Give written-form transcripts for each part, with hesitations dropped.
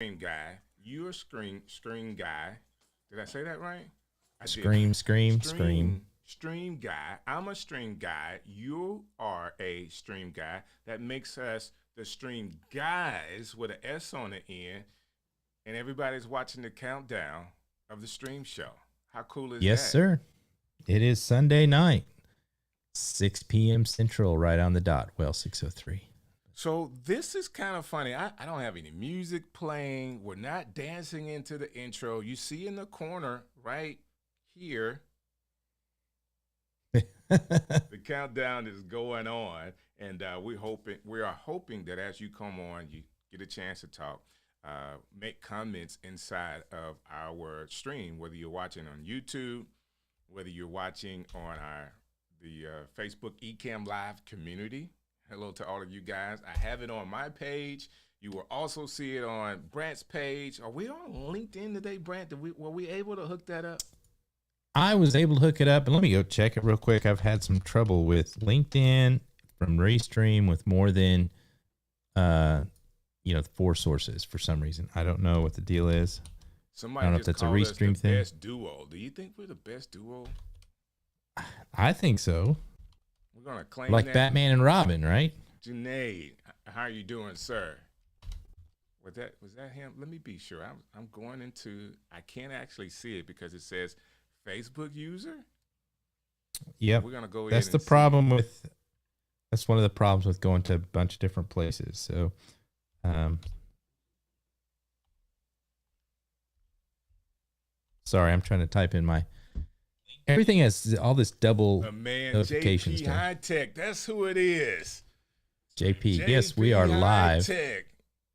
Stream guy. You're a stream guy. Did I say that right? I Scream, did. scream, scream. Stream guy. I'm a stream guy. You are a stream guy. That makes us the stream guys with an S on the end, and everybody's watching the countdown of the stream show. How cool is that? Yes, sir. It is Sunday night, 6 p.m. Central, right on the dot. Well, 6:03. So this is kind of funny. I don't have any music playing. We're not dancing into the intro. You see in the corner right here, the countdown is going on, and we are hoping that as you come on, you get a chance to talk, make comments inside of our stream, whether you're watching on YouTube, whether you're watching on the Facebook Ecamm Live community. Hello to all of you guys. I have it on my page. You will also see it on Brant's page. Are we on LinkedIn today, Brant? Were we able to hook that up? I was able to hook it up, and let me go check it real quick. I've had some trouble with LinkedIn from Restream with more than 4 sources for some reason. I don't know what the deal is. Somebody I don't know if that's a Restream thing. Best duo. Do you think we're the best duo? I think so. We're gonna claim like that. Batman and Robin, right? Junaid, how are you doing, sir? Was that him? Let me be sure. I'm going into. I can't actually see it because it says Facebook user. Yep. We're gonna go. That's the problem with. That's one of the problems with going to a bunch of different places. So, sorry, I'm trying to type in my. Everything has all this double notification JP stuff. High Tech, that's who it is. JP, yes, we are live. Tech.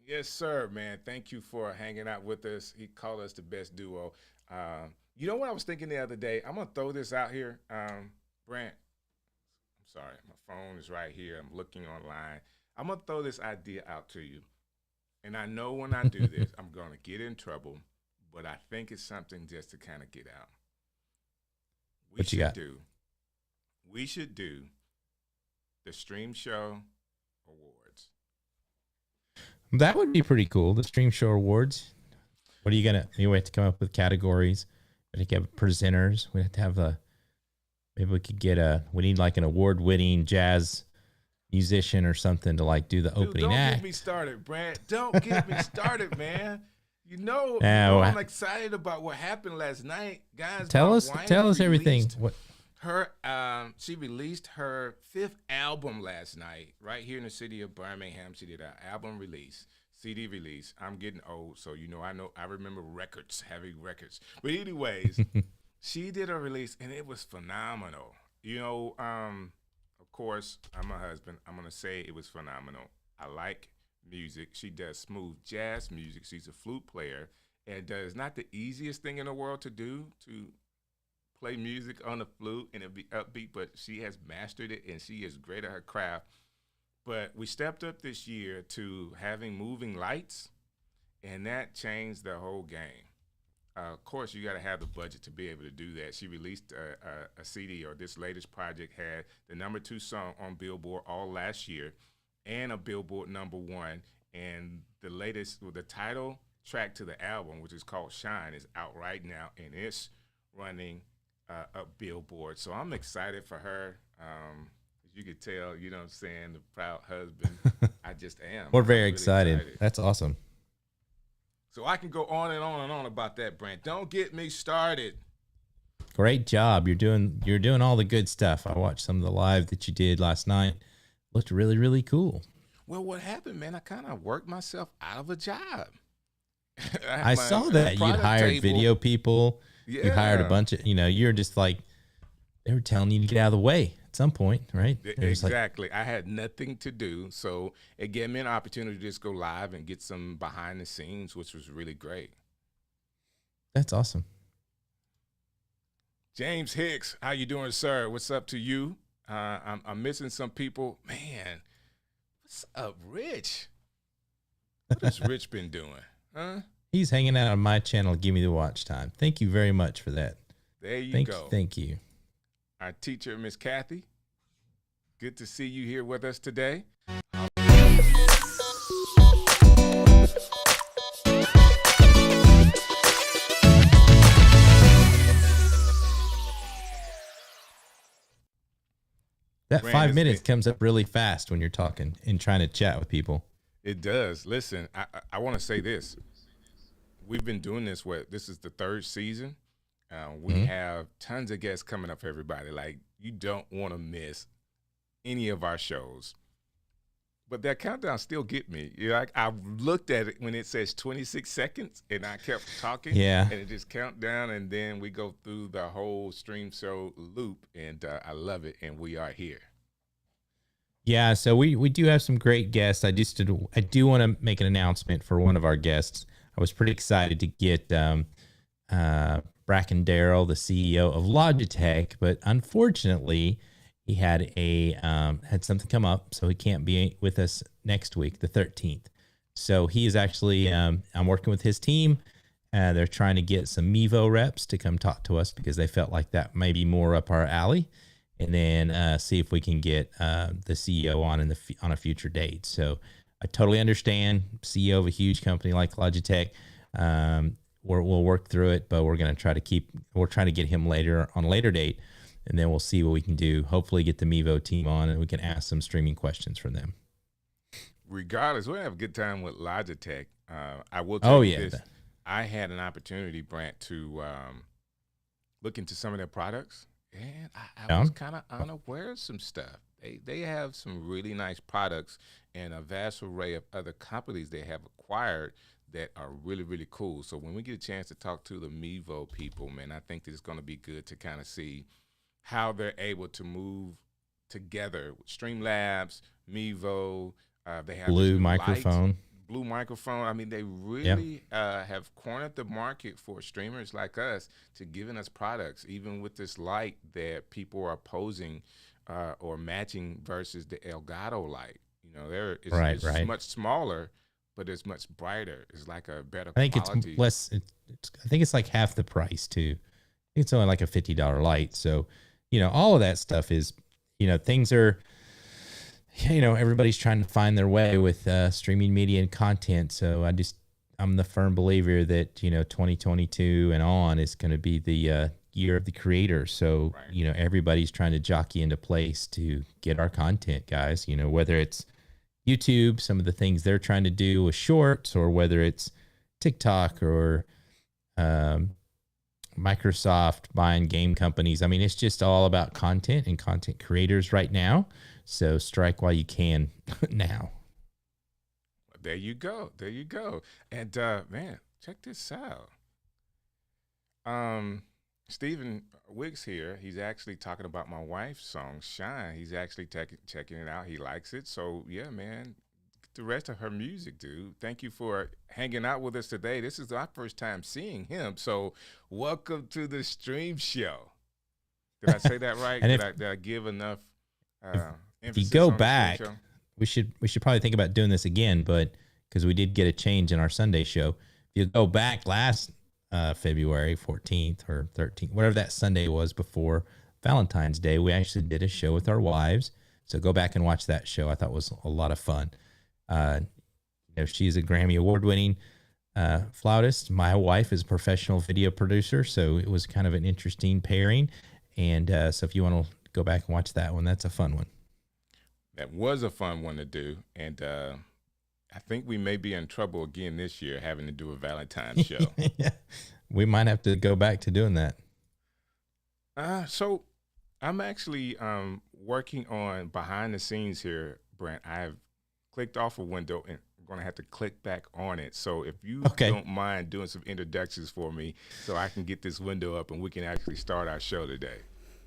Yes, sir, man. Thank you for hanging out with us. He called us the best duo. You know what I was thinking the other day? I'm gonna throw this out here, Brant. I'm sorry, my phone is right here. I'm looking online. I'm gonna throw this idea out to you, and I know when I do this, I'm gonna get in trouble, but I think it's something just to kind of get out. We should do the Stream Show Awards. That would be pretty cool. The Stream Show Awards. What are you gonna? You have to come up with categories. We have to have presenters. We have to have maybe we could get we need like an award-winning jazz musician or something to like do the opening act. Don't get me started, Brant. Don't get me started, man. You know I'm excited about what happened last night, guys. Tell us everything. What she released her 5th album last night, right here in the city of Birmingham. She did an album release, CD release. I'm getting old, so I remember having records. But anyways, she did a release and it was phenomenal. Of course, I'm a husband. I'm gonna say it was phenomenal. I like music. She does smooth jazz music. She's a flute player, and it's not the easiest thing in the world to do, to play music on the flute and it be upbeat, but she has mastered it and she is great at her craft. But we stepped up this year to having moving lights, and that changed the whole game. Of course, you got to have the budget to be able to do that. She released a CD, or this latest project had the #2 song on Billboard all last year, and a Billboard #1, and the title track to the album, which is called Shine, is out right now, and it's running a Billboard. So I'm excited for her. As you could tell, you know what I'm saying, the proud husband. I just am. We're very really excited. That's awesome. So I can go on and on and on about that, Brant. Don't get me started. Great job. You're doing all the good stuff. I watched some of the live that you did last night. Looked really, really cool. Well, what happened, man? I kind of worked myself out of a job. I saw that. You'd hired video people. Yeah. You hired a bunch of, you're just like, they were telling you to get out of the way at some point, right? Exactly. I had nothing to do. So it gave me an opportunity to just go live and get some behind the scenes, which was really great. That's awesome. James Hicks, how you doing, sir? What's up to you? I'm missing some people. Man, what's up, Rich? What has Rich been doing? Huh? He's hanging out on my channel. Give me the watch time. Thank you very much for that. There you go. Thank you. Our teacher, Miss Kathy. Good to see you here with us today. That Brant 5 minutes comes up really fast when you're talking and trying to chat with people. It does. Listen, I want to say this. We've been doing this. This is the 3rd season. We have tons of guests coming up for everybody. Like, you don't want to miss any of our shows. But that countdown still get me. Like, I looked at it when it says 26 seconds, and I kept talking. Yeah. And it just count down, and then we go through the whole stream show loop, and I love it, and we are here. Yeah, so we do have some great guests. I do want to make an announcement for one of our guests. I was pretty excited to get Bracken Darrell, the CEO of Logitech, but unfortunately, he had had something come up, so he can't be with us next week, the 13th. So he is actually, I'm working with his team. They're trying to get some Mevo reps to come talk to us because they felt like that may be more up our alley, and then see if we can get the CEO on a future date. So I totally understand. CEO of a huge company like Logitech. We'll work through it, but we're going to try to we're trying to get him later on a later date. And then we'll see what we can do. Hopefully get the Mevo team on and we can ask some streaming questions from them. Regardless, we'll have a good time with Logitech. I will tell you this. I had an opportunity, Brant, to look into some of their products. And I was kind of unaware of some stuff. They have some really nice products and a vast array of other companies they have acquired that are really, really cool. So when we get a chance to talk to the Mevo people, man, I think it's going to be good to kind of see how they're able to move together with Streamlabs, Mevo. They have Blue microphone. I mean, they really have cornered the market for streamers like us to giving us products, even with this light that people are posing or matching versus the Elgato light. You know, it's much smaller, but it's much brighter. It's like a better quality. I think it's less. I think it's like half the price too. It's only like a $50 light. So, you know, all of that stuff is, you know, things are, you know, everybody's trying to find their way with streaming media and content. So I'm the firm believer that, you know, 2022 and on is going to be the year of the creator. So, you know, everybody's trying to jockey into place to get our content, guys, you know, whether it's YouTube, some of the things they're trying to do with shorts, or whether it's TikTok or Microsoft buying game companies. I mean, it's just all about content and content creators right now. So strike while you can now. There you go. There you go. And man, check this out. Stephen Wiggs here. He's actually talking about my wife's song, Shine. He's actually checking it out. He likes it. So yeah, man, get the rest of her music, dude. Thank you for hanging out with us today. This is our first time seeing him. So welcome to the stream show. Did I say that right? Did I give enough if you go back, we should probably think about doing this again, but because we did get a change in our Sunday show. If you go back last February 14th or 13th, whatever that Sunday was before Valentine's Day, we actually did a show with our wives. So go back and watch that show. I thought it was a lot of fun. You know, she's a Grammy award-winning flautist. My wife is a professional video producer, so it was kind of an interesting pairing. And so if you want to go back and watch that one, that's a fun one. That was a fun one to do. And I think we may be in trouble again this year having to do a Valentine's show. Yeah. We might have to go back to doing that. So I'm actually working on behind the scenes here, Brent. I've clicked off a window and I'm going to have to click back on it. So if you don't mind doing some introductions for me so I can get this window up and we can actually start our show today.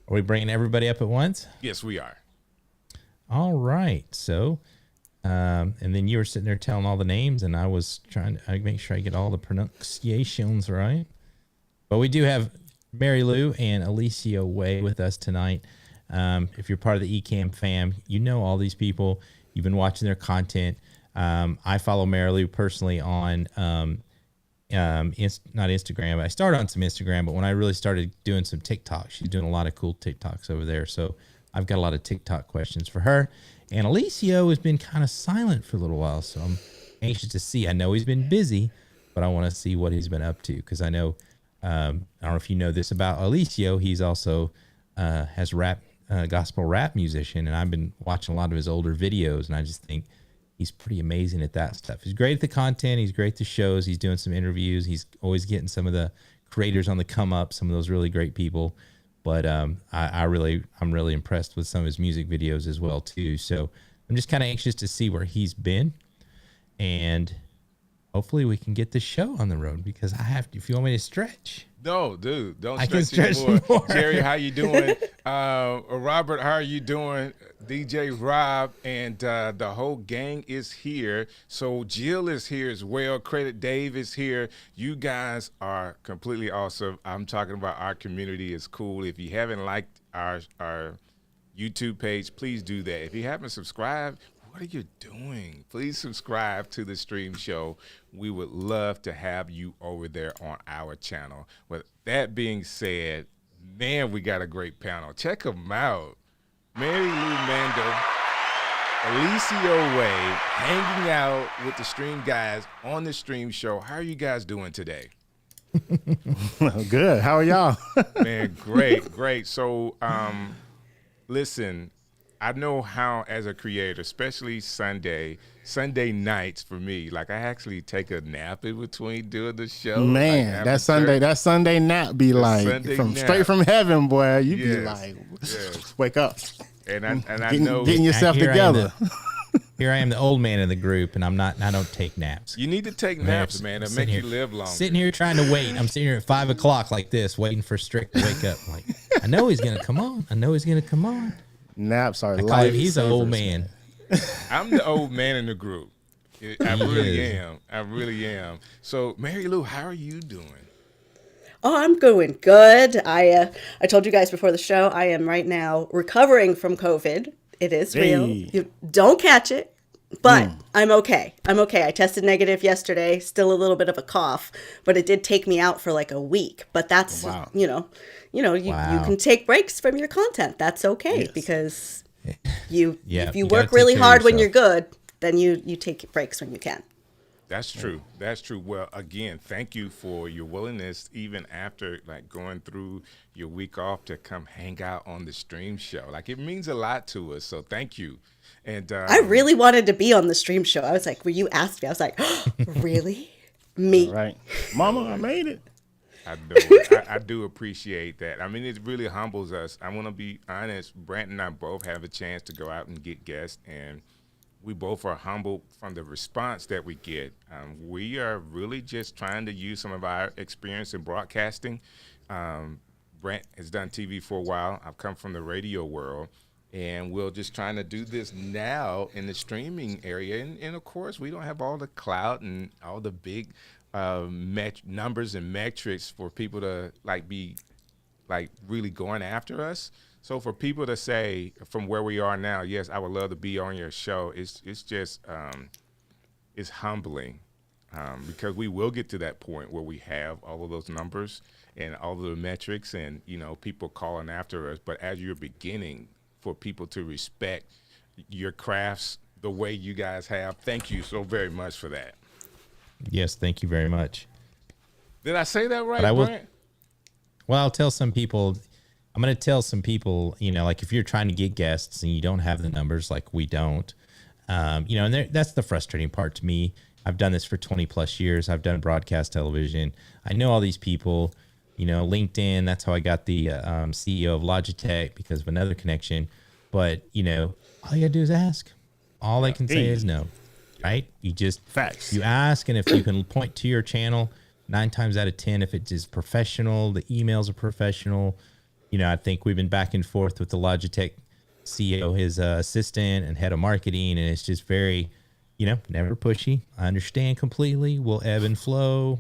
Are we bringing everybody up at once? Yes, we are. All right. So, and then you were sitting there telling all the names, and I was trying to make sure I get all the pronunciations right. But we do have Marielou and Eliseo Way with us tonight. If you're part of the Ecamm fam, you know all these people. You've been watching their content. I follow Marielou personally on not Instagram. I started on some Instagram, but when I really started doing some TikTok, she's doing a lot of cool TikToks over there. So I've got a lot of TikTok questions for her. And Eliseo has been kind of silent for a little while, so I'm anxious to see. I know he's been busy, but I want to see what he's been up to, because I know, I don't know if you know this about Eliseo, he's also has rap gospel rap musician, and I've been watching a lot of his older videos, and I just think he's pretty amazing at that stuff. He's great at the content. He's great at the shows. He's doing some interviews. He's always getting some of the creators on the come up, some of those really great people. But I'm really impressed with some of his music videos as well too. So I'm just kind of anxious to see where he's been, and hopefully we can get this show on the road, because I have to. If you want me to stretch. No, dude, don't I stretch can stretch more. Jerry, how you doing? Robert, how are you doing? DJ Rob and the whole gang is here. So Jill is here as well. Credit Dave is here. You guys are completely awesome. I'm talking about our community is cool. If you haven't liked our YouTube page, please do that. If you haven't subscribed, what are you doing? Please subscribe to the stream show. We would love to have you over there on our channel. With that being said, man, we got a great panel. Check them out. Marielou Mando, Eliseo Way, hanging out with the stream guys on the stream show. How are you guys doing today? Good. How are y'all? Man, great. So, listen, I know how, as a creator, especially Sunday nights for me, like I actually take a nap in between doing the show. Man, that Sunday nap be like straight from heaven, boy. You be like, wake up. And I know getting yourself together. Here I am, the old man in the group, and I don't take naps. You need to take naps, man. It'll make you live longer. Sitting here trying to wait. I'm sitting here at 5 o'clock like this, waiting for Strick to wake up. I'm like, I know he's gonna come on. Naps are life. He's an old man. I'm the old man in the group. I really am. So, Marielou, how are you doing? Oh, I'm doing good. I told you guys before the show, I am right now recovering from COVID. It is real. You don't catch it, but I'm okay. I tested negative yesterday. Still a little bit of a cough, but it did take me out for like a week. But that's, you can take breaks from your content. That's okay because if you work really hard when you're good, then you take breaks when you can. That's true. Well, again, thank you for your willingness, even after like going through your week off, to come hang out on the stream show. Like, it means a lot to us. So thank you. And I really wanted to be on the stream show. I was like, when you asked me, I was like, oh, really? Me? All right. Mama, I made it. I do appreciate that. I mean, it really humbles us. I want to be honest. Brant and I both have a chance to go out and get guests, and we both are humbled from the response that we get. We are really just trying to use some of our experience in broadcasting. Brant has done TV for a while. I've come from the radio world, and we're just trying to do this now in the streaming area. And of course, we don't have all the clout and all the big numbers and metrics for people to be really going after us. So for people to say from where we are now, yes, I would love to be on your show, it's just it's humbling, because we will get to that point where we have all of those numbers and all of the metrics and, people calling after us. But as you're beginning, for people to respect your crafts the way you guys have, thank you so very much for that. Yes, thank you very much. Did I say that right, Brant? Well, I'll tell some people. I'm going to tell some people, like if you're trying to get guests and you don't have the numbers like we don't, and that's the frustrating part to me. I've done this for 20 plus years. I've done broadcast television. I know all these people, LinkedIn. That's how I got the CEO of Logitech, because of another connection. But, all you got to do is ask. All they can say is no, right? You just facts. You ask, and if you can point to your channel, 9 times out of 10, if it is professional, the emails are professional. I think we've been back and forth with the Logitech CEO, his assistant and head of marketing, and it's just very, never pushy. I understand completely. We'll ebb and flow.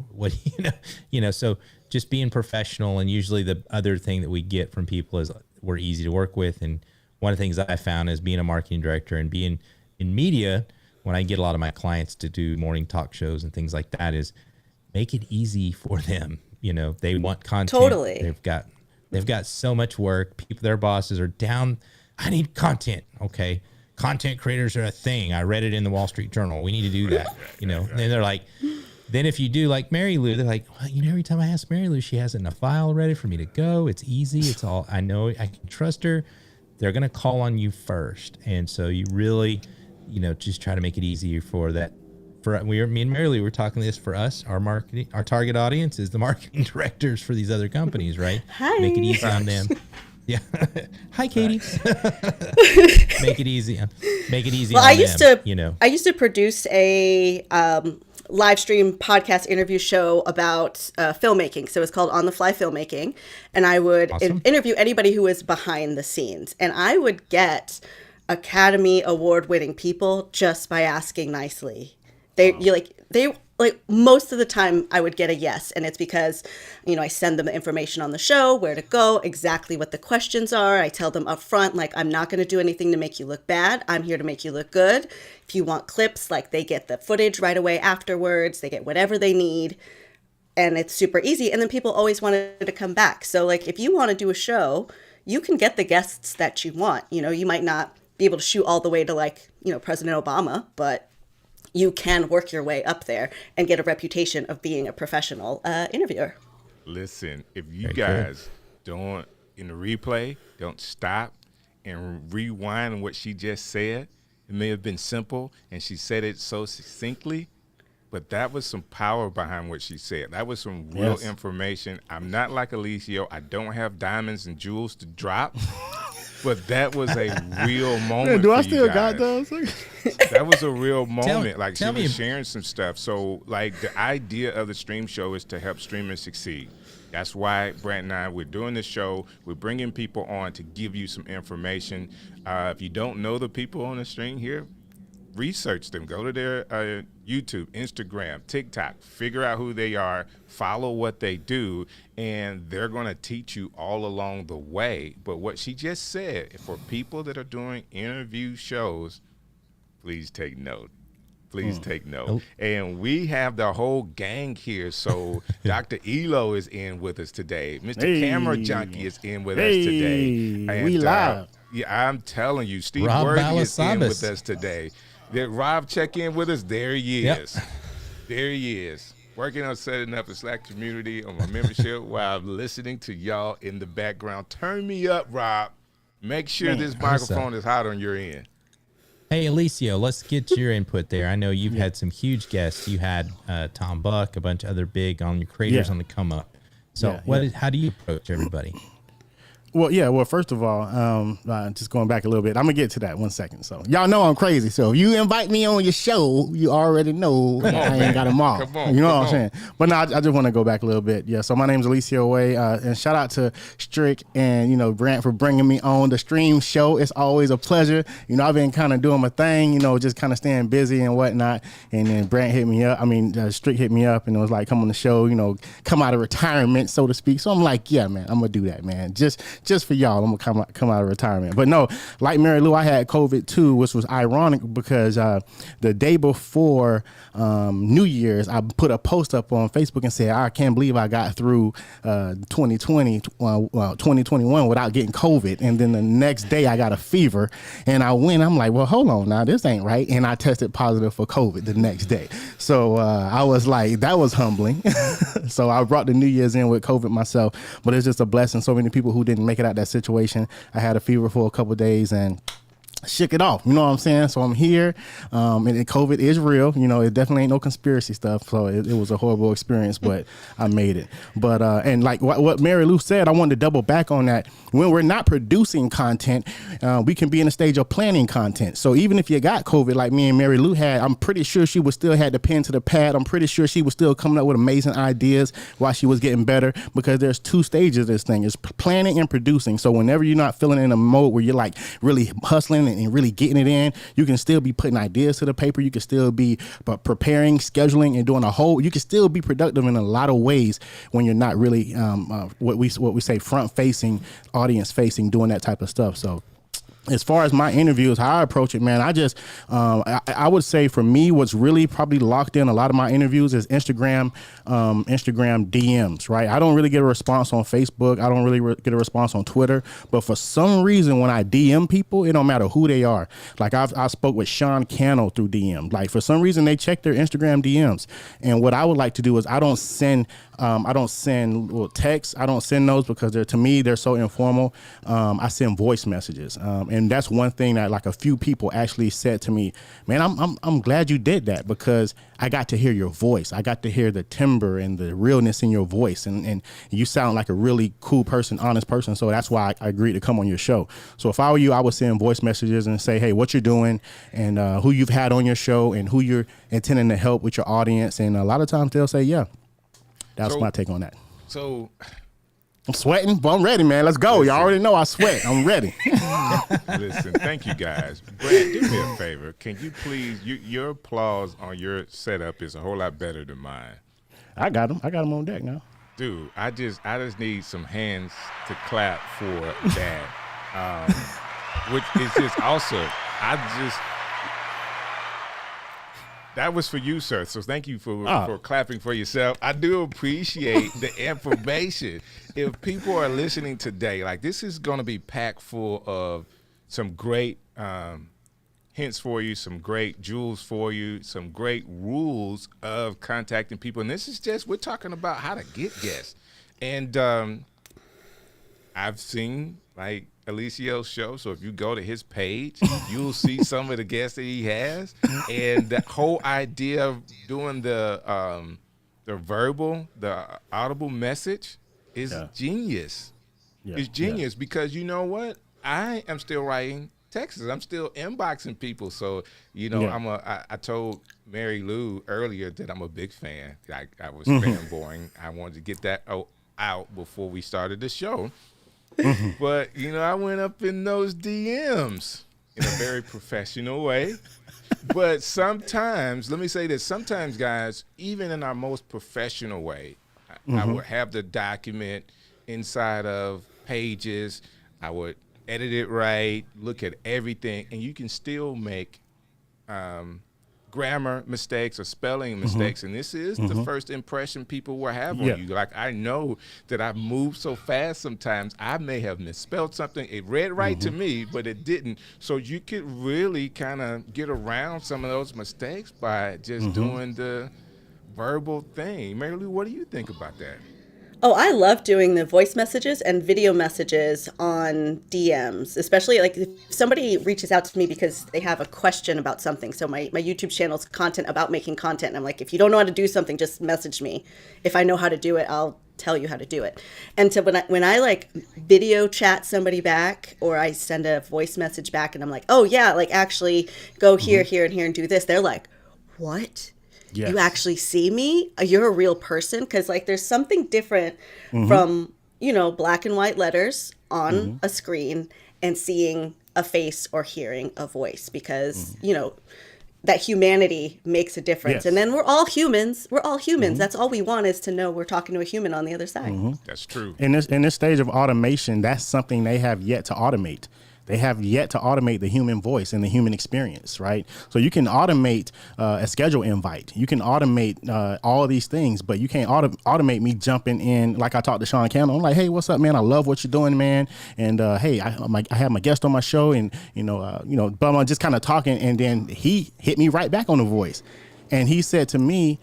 So just being professional. And usually the other thing that we get from people is we're easy to work with. And one of the things I found is being a marketing director and being in media, when I get a lot of my clients to do morning talk shows and things like that, is make it easy for them. They want content. Totally. They've got so much work. Their bosses are down. I need content. Okay. Content creators are a thing. I read it in the Wall Street Journal. We need to do that. And then they're like, then if you do like Marielou, they're like, well, every time I ask Marielou, she has it in a file ready for me to go. It's easy. It's all, I know I can trust her. they're going to call on you first. And so you really, just try to make it easier for that. Me and Marielou were talking this for us. Our marketing, our target audience is the marketing directors for these other companies, right? Hi. Make it easy on them. Yeah. Hi, Katie. Make it easy. Make it easy. Well, on I used them, to, I used to produce a live stream podcast interview show about filmmaking. So it's called On the Fly Filmmaking, and I would interview anybody who was behind the scenes, and I would get Academy Award winning people just by asking nicely. They most of the time I would get a yes. And it's because, I send them the information on the show, where to go, exactly what the questions are. I tell them up front, I'm not going to do anything to make you look bad. I'm here to make you look good. If you want clips, they get the footage right away afterwards. They get whatever they need. And it's super easy. And then people always wanted to come back. So if you want to do a show, you can get the guests that you want. You might not be able to shoot all the way to President Obama, but you can work your way up there and get a reputation of being a professional interviewer. Listen, if you guys don't, in the replay, don't stop and rewind what she just said, it may have been simple and she said it so succinctly, but that was some power behind what she said. That was some real information. I'm not like Eliseo. I don't have diamonds and jewels to drop. But that was a real moment. Do I still got those? That was a real moment. She was sharing some stuff. So, the idea of the stream show is to help streamers succeed. That's why Brant and I, we're doing this show. We're bringing people on to give you some information. If you don't know the people on the stream here, research them. Go to their YouTube, Instagram, TikTok. Figure out who they are. Follow what they do. And they're going to teach you all along the way. But what she just said, for people that are doing interview shows, please take note. Please take note. Oh. And we have the whole gang here. So Dr. Elo is in with us today. Mr. Camera Junkie is in with us today. And, we live. I'm telling you, Steve Rob Worthy is in with us today. Did Rob check in with us? There he is. Yep. There he is. Working on setting up a Slack community on my membership while I'm listening to y'all in the background. Turn me up, Rob. Make sure this microphone is hot on your end. Hey, Eliseo, let's get your input there. I know you've had some huge guests. You had Tom Buck, a bunch of other big on your creators on the come up. So how do you approach everybody? Well, first of all, just going back a little bit, I'm going to get to that 1 second. So y'all know I'm crazy. So if you invite me on your show, you already know I ain't got them all. You know what I'm saying? But no, I just want to go back a little bit. Yeah, so my name's Eliseo Way, and shout out to Strick and, Brant for bringing me on the stream show. It's always a pleasure. I've been kind of doing my thing, just kind of staying busy and whatnot. And then Brant hit me up. Strick hit me up and it was like, come on the show, come out of retirement, so to speak. So I'm like, yeah, man, I'm going to do that, man. Just for y'all, I'm gonna come out of retirement. But no, like Marielou, I had COVID too, which was ironic because the day before New Year's, I put a post up on Facebook and said, I can't believe I got through 2021 without getting COVID. And then the next day I got a fever and I went, I'm like, well, hold on now, this ain't right. And I tested positive for COVID the next day. So I was like, that was humbling. So I brought the New Year's in with COVID myself, but it's just a blessing. So many people who didn't make it out that situation. I had a fever for a couple of days and shook it off. You know what I'm saying? So I'm here. And COVID is real. It definitely ain't no conspiracy stuff. So it was a horrible experience, but I made it. But, and like what Marielou said, I wanted to double back on that. When we're not producing content, we can be in a stage of planning content. So even if you got COVID like me and Marielou had, I'm pretty sure she would still had the pen to the pad. I'm pretty sure she was still coming up with amazing ideas while she was getting better, because there's two stages of this thing. It's planning and producing. So whenever you're not feeling in a mode where you're like really hustling and really getting it in, you can still be putting ideas to the paper. You can still be preparing, scheduling, and doing you can still be productive in a lot of ways when you're not really what we say front facing, audience facing, doing that type of stuff. So as far as my interviews, how I approach it, man, I would say for me, what's really probably locked in a lot of my interviews is Instagram DMs, right? I don't really get a response on Facebook. I don't really get a response on Twitter. But for some reason, when I DM people, it don't matter who they are. Like I spoke with Sean Cannell through DM. Like for some reason, they check their Instagram DMs. And what I would like to do is I don't send little texts. I don't send those because to me, they're so informal. I send voice messages. And that's one thing that like a few people actually said to me, man, I'm glad you did that because I got to hear your voice. I got to hear the timbre and the realness in your voice. And you sound like a really cool person, honest person. So that's why I agreed to come on your show. So if I were you, I would send voice messages and say, hey, what you're doing and who you've had on your show and who you're intending to help with your audience. And a lot of times they'll say, yeah. That's my take on that. So I'm sweating, but I'm ready, man. Let's go. Y'all already know I sweat. I'm ready. Listen, thank you guys. Brant, do me a favor. Can you please, your applause on your setup is a whole lot better than mine. I got him on deck now. Dude, I just need some hands to clap for that, which is just awesome. That was for you, sir. So thank you for clapping for yourself. I do appreciate the information. If people are listening today, like this is going to be packed full of some great hints for you, some great jewels for you, some great rules of contacting people. And this is just, we're talking about how to get guests. And I've seen like Eliseo's show, so if you go to his page, you'll see some of the guests that he has, and the whole idea of doing the audible message is genius. Yeah. It's genius because you know what? I am still writing texts. I'm still inboxing people. So I told Marielou earlier that I'm a big fan. I was fanboying. I wanted to get that out before we started the show. But, I went up in those DMs in a very professional way. But sometimes, let me say this, sometimes, guys, even in our most professional way, I would have the document inside of Pages. I would edit it right, look at everything, and you can still make grammar mistakes or spelling mistakes, and this is the first impression people will have on you. Like, I know that I've moved so fast sometimes, I may have misspelled something. It read right to me, but it didn't. So you could really kind of get around some of those mistakes by just doing the verbal thing. Marielou, what do you think about that? Oh, I love doing the voice messages and video messages on DMs, especially like if somebody reaches out to me because they have a question about something. So my YouTube channel's content about making content. And I'm like, if you don't know how to do something, just message me. If I know how to do it, I'll tell you how to do it. And so when I like video chat somebody back, or I send a voice message back and I'm like, oh yeah, like actually go here, here, and here and do this. They're like, what? Yes. You actually see me? You're a real person? Because like there's something different from, black and white letters on a screen and seeing a face or hearing a voice, because, that humanity makes a difference. Yes. And then we're all humans. That's all we want, is to know we're talking to a human on the other side. That's true. In this stage of automation, that's something they have yet to automate. They have yet to automate the human voice and the human experience, right? So you can automate a schedule invite. You can automate all of these things, but you can't automate me jumping in. Like I talked to Sean Cannell. I'm like, hey, what's up, man? I love what you're doing, man. And hey, I have my guest on my show, and but I'm just kind of talking, and then he hit me right back on the voice, and he said to me,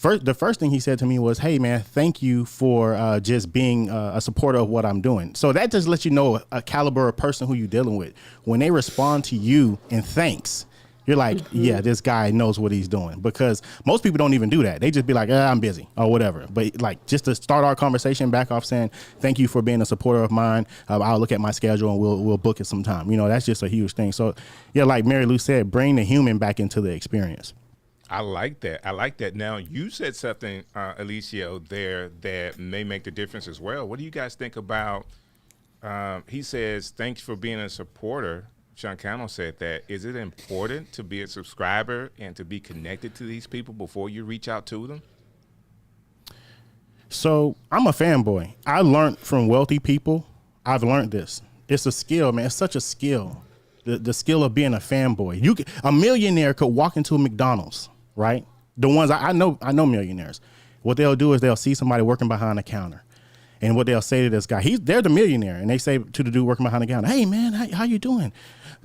the first thing he said to me was, hey, man, thank you for just being a supporter of what I'm doing. So that just lets you know a caliber of person who you're dealing with. When they respond to you in thanks, you're like, yeah, this guy knows what he's doing. Because most people don't even do that. They just be like, I'm busy or whatever. But like, just to start our conversation back off saying, thank you for being a supporter of mine. I'll look at my schedule and we'll book it sometime. That's just a huge thing. So yeah, like Marielou said, bring the human back into the experience. I like that. Now, you said something, Eliseo, there that may make the difference as well. What do you guys think about, he says, thanks for being a supporter. Sean Cannell said that. Is it important to be a subscriber and to be connected to these people before you reach out to them? So I'm a fanboy. I learned from wealthy people. I've learned this. It's a skill, man. It's such a skill the skill of being a fanboy. A millionaire could walk into a McDonald's, right? The ones I know millionaires. What they'll do is they'll see somebody working behind the counter. And what they'll say to this guy, they're the millionaire, and they say to the dude working behind the counter, "Hey man, how you doing?"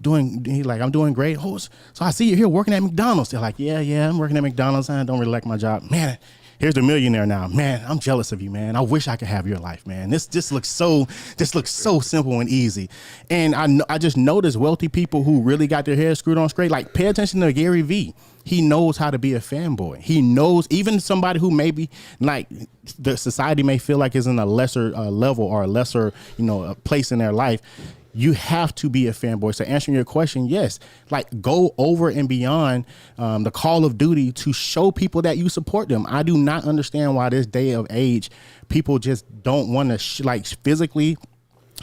He's like, "I'm doing great." "Oh, so I see you here working at McDonald's." They're like, "Yeah, I'm working at McDonald's. I don't really like my job, man." Here's the millionaire now. "Man, I'm jealous of you, man. I wish I could have your life, man. This just looks so simple and easy." And I just noticed wealthy people who really got their hair screwed on straight. Like, pay attention to Gary Vee. He knows how to be a fanboy. He knows, even somebody who maybe like the society may feel like is in a lesser level or a lesser, place in their life. You have to be a fanboy. So answering your question, yes, like go over and beyond the call of duty to show people that you support them. I do not understand why this day of age, people just don't want to physically,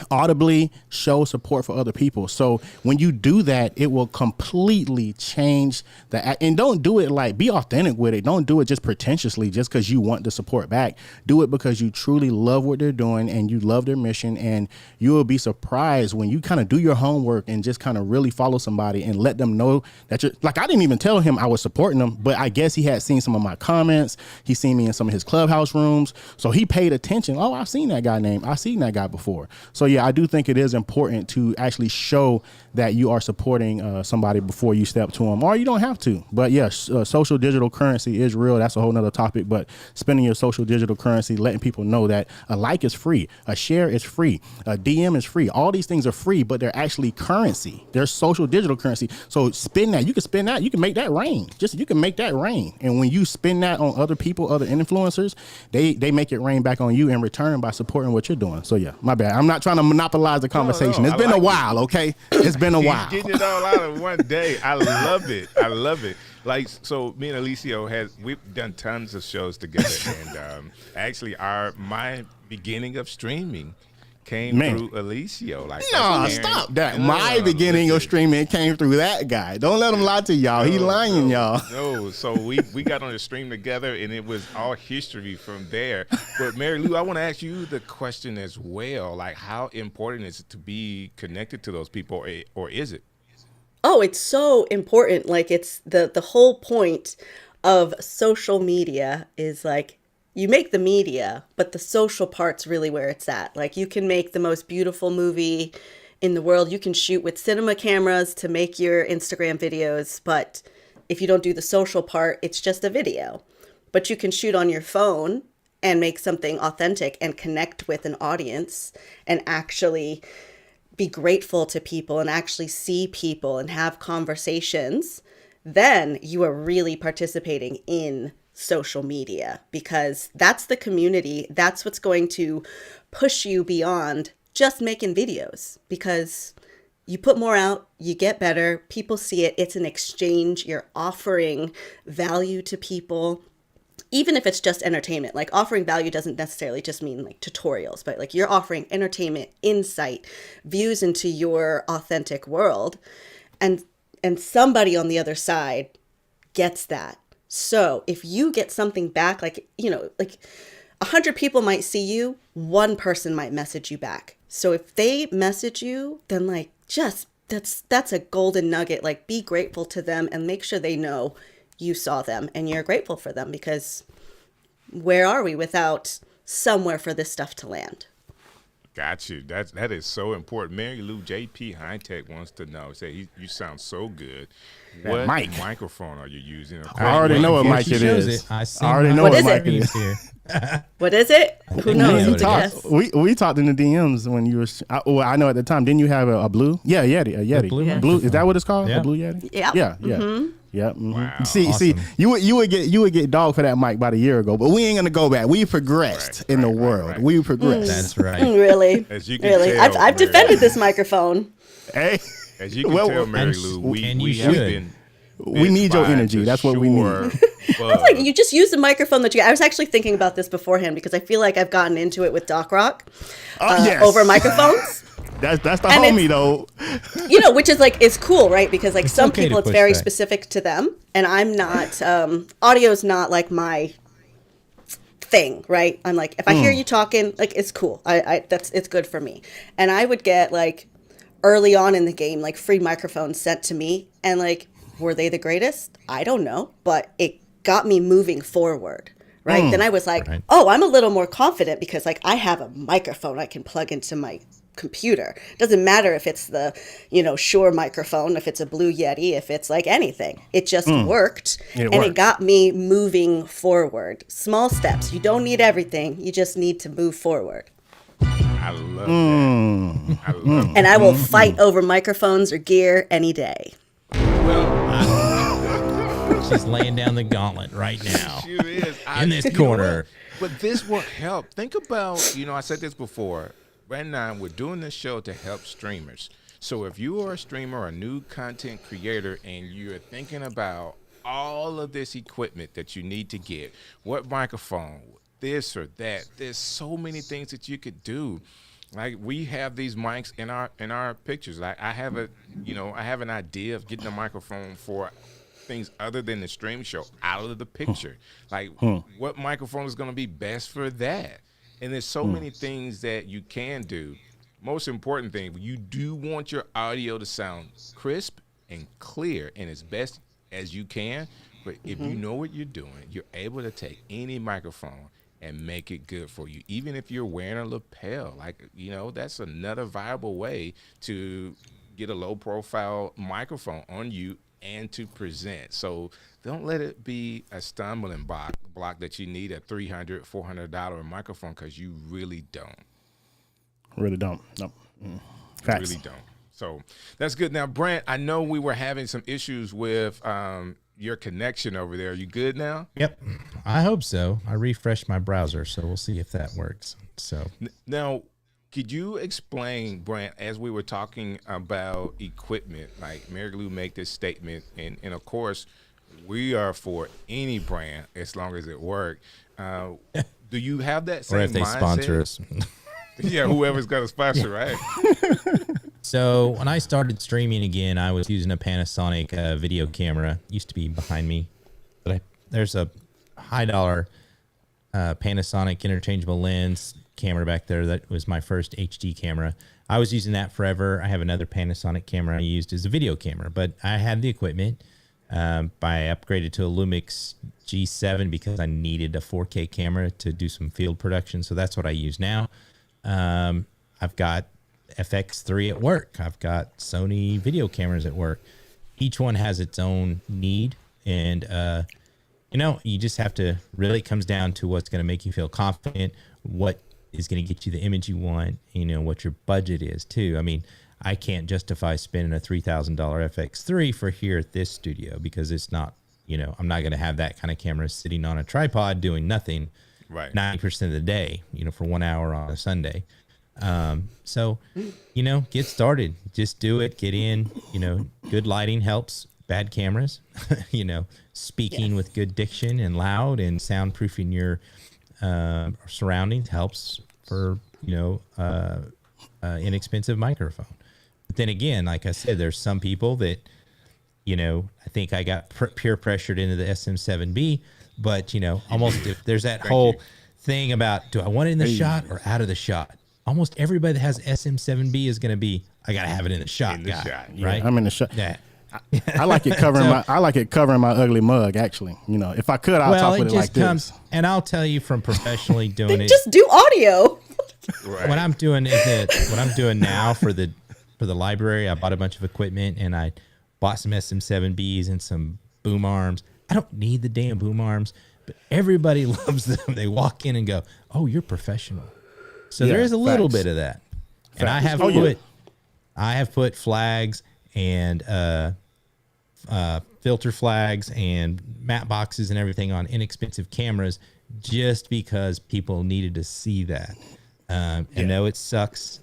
audibly show support for other people. So when you do that, it will completely change and don't do it like, be authentic with it. Don't do it just pretentiously just because you want the support back. Do it because you truly love what they're doing and you love their mission, and you will be surprised when you kind of do your homework and just kind of really follow somebody and let them know that you're like, I didn't even tell him I was supporting him, but I guess he had seen some of my comments. He's seen me in some of his clubhouse rooms. So he paid attention. Oh, I've seen that guy before. So yeah, I do think it is important to actually show that you are supporting somebody before you step to them, or you don't have to. But yes, social digital currency is real. That's a whole nother topic. But spending your social digital currency, letting people know that a like is free, a share is free, a DM is free. All these things are free, but they're actually currency. They're social digital currency. So spend that. You can spend that. You can make that rain. You can make that rain. And when you spend that on other people, other influencers, they make it rain back on you in return by supporting what you're doing. So yeah, my bad. I'm not trying to monopolize the conversation. It's been a while, okay? It's been a while. Getting it all out in one day. I love it. Like, so me and Eliseo we've done tons of shows together, and actually my beginning of streaming came through Eliseo. Like, no, stop that. My beginning of streaming came through that guy. Don't let him lie to y'all. He lying, y'all. No, so we got on the stream together, and it was all history from there. But Marielou, I want to ask you the question as well. Like, how important is it to be connected to those people, or is it? Oh, it's so important. Like, it's the whole point of social media is like, you make the media, but the social part's really where it's at. Like, you can make the most beautiful movie in the world. You can shoot with cinema cameras to make your Instagram videos, but if you don't do the social part, it's just a video. But you can shoot on your phone and make something authentic and connect with an audience and actually be grateful to people and actually see people and have conversations. Then you are really participating in social media, because that's the community. That's what's going to push you beyond just making videos, because you put more out, you get better, people see it. It's an exchange. You're offering value to people, even if it's just entertainment. Like, offering value doesn't necessarily just mean like tutorials, but like, you're offering entertainment, insight, views into your authentic world, and somebody on the other side gets that. So if you get something back, like 100 people might see you, one person might message you back. So if they message you, then like, just that's a golden nugget. Like, be grateful to them and make sure they know you saw them and you're grateful for them, because where are we without somewhere for this stuff to land? Got you. That is so important. Marielou, JP High-Tech wants to know. Say, you sound so good. What microphone are you using? I already know what mic it is. I already know what mic it is. What is it? Who knows? We talked in the DMs when you were. I know at the time. Didn't you have a blue? Yeah, Yeti. A Yeti. Blue. Is that what it's called? Yeah. A blue Yeti. Yeah. Yeah. Mm-hmm. Yeah. Mm-hmm. Wow. See, Awesome. you would get dogged for that mic about a year ago, but we ain't gonna go back. We progressed in the world. Right. We progressed. That's right. Really? As you can really? tell, I've defended this microphone. Hey, As you can tell, Marielou, we have been. we need your energy. That's what we need. Like, you just use the microphone that you. I was actually thinking about this beforehand, because I feel like I've gotten into it with Doc Rock Yes. over microphones. That's the And homie though. Which is like, it's cool, right? Because like, some okay to people it's push very back. specific to them, and I'm not. Audio's not like my thing, right? I'm like, if I hear you talking, like, it's cool. It's good for me. And I would get like early on in the game, like free microphones sent to me, and like, were they the greatest? I don't know, but it got me moving forward. Right. Then I was like, oh, I'm a little more confident because like I have a microphone I can plug into my computer. Doesn't matter if it's the, Shure microphone, if it's a Blue Yeti, if it's like anything. It just worked. It got me moving forward. Small steps. You don't need everything. You just need to move forward. I love that. I love that. And I will fight over microphones or gear any day. She's laying down the gauntlet right now. She is. In this corner. But this will help. Think about, I said this before. Right now, we're doing this show to help streamers. So if you are a streamer or a new content creator and you're thinking about all of this equipment that you need to get, what microphone, this or that, there's so many things that you could do. Like we have these mics in our pictures. Like I have an idea of getting a microphone for things other than the stream show out of the picture. Like what microphone is going to be best for that? And there's so many things that you can do. Most important thing, you do want your audio to sound crisp and clear and as best as you can. But if you know what you're doing, you're able to take any microphone and make it good for you. Even if you're wearing a lapel, that's another viable way to get a low profile microphone on you and to present. So don't let it be a stumbling block that you need a $300, $400 microphone, because you really don't. Really don't. No. Facts. Really don't. So that's good. Now, Brant, I know we were having some issues with your connection over there. Are you good now? Yep. I hope so. I refreshed my browser, so we'll see if that works. So now, could you explain, Brant, as we were talking about equipment, like Marielou make this statement, and of course, we are for any brand as long as it works. Do you have that same mindset? Or if they sponsor us. Yeah, whoever's got a sponsor, right? So when I started streaming again, I was using a Panasonic video camera. It used to be behind me, but there's a high dollar Panasonic interchangeable lens camera back there. That was my first HD camera. I was using that forever. I have another Panasonic camera I used as a video camera, but I had the equipment. I upgraded to a Lumix G7 because I needed a 4K camera to do some field production. So that's what I use now. I've got FX3 at work. I've got Sony video cameras at work. Each one has its own need. And, you just have to really, comes down to what's going to make you feel confident, what is going to get you the image you want, what your budget is too. I mean, I can't justify spending a $3,000 FX3 for here at this studio because it's not, I'm not going to have that kind of camera sitting on a tripod doing nothing right 90% of the day, for 1 hour on a Sunday. So, get started, just do it, get in, good lighting helps, bad cameras, speaking with good diction and loud and soundproofing your surroundings helps for, inexpensive microphone. But then again, like I said, there's some people that, I think I got peer pressured into the SM7B, but, almost if there's that whole thing about, do I want it in the shot or out of the shot? Almost everybody that has SM7B is going to be, I got to have it in the shot. Yeah, right? I'm in the shot. Yeah. I like it covering my ugly mug. Actually, if I could, I'll talk with it like this. And I'll tell you from professionally doing it. Just do audio. Right. What I'm doing now for the library, I bought a bunch of equipment and I bought some SM7Bs and some boom arms. I don't need the damn boom arms, but everybody loves them. They walk in and go, "Oh, you're professional." So there is a little bit of that. And I have put flags and filter flags and matte boxes and everything on inexpensive cameras just because people needed to see that. I know it sucks.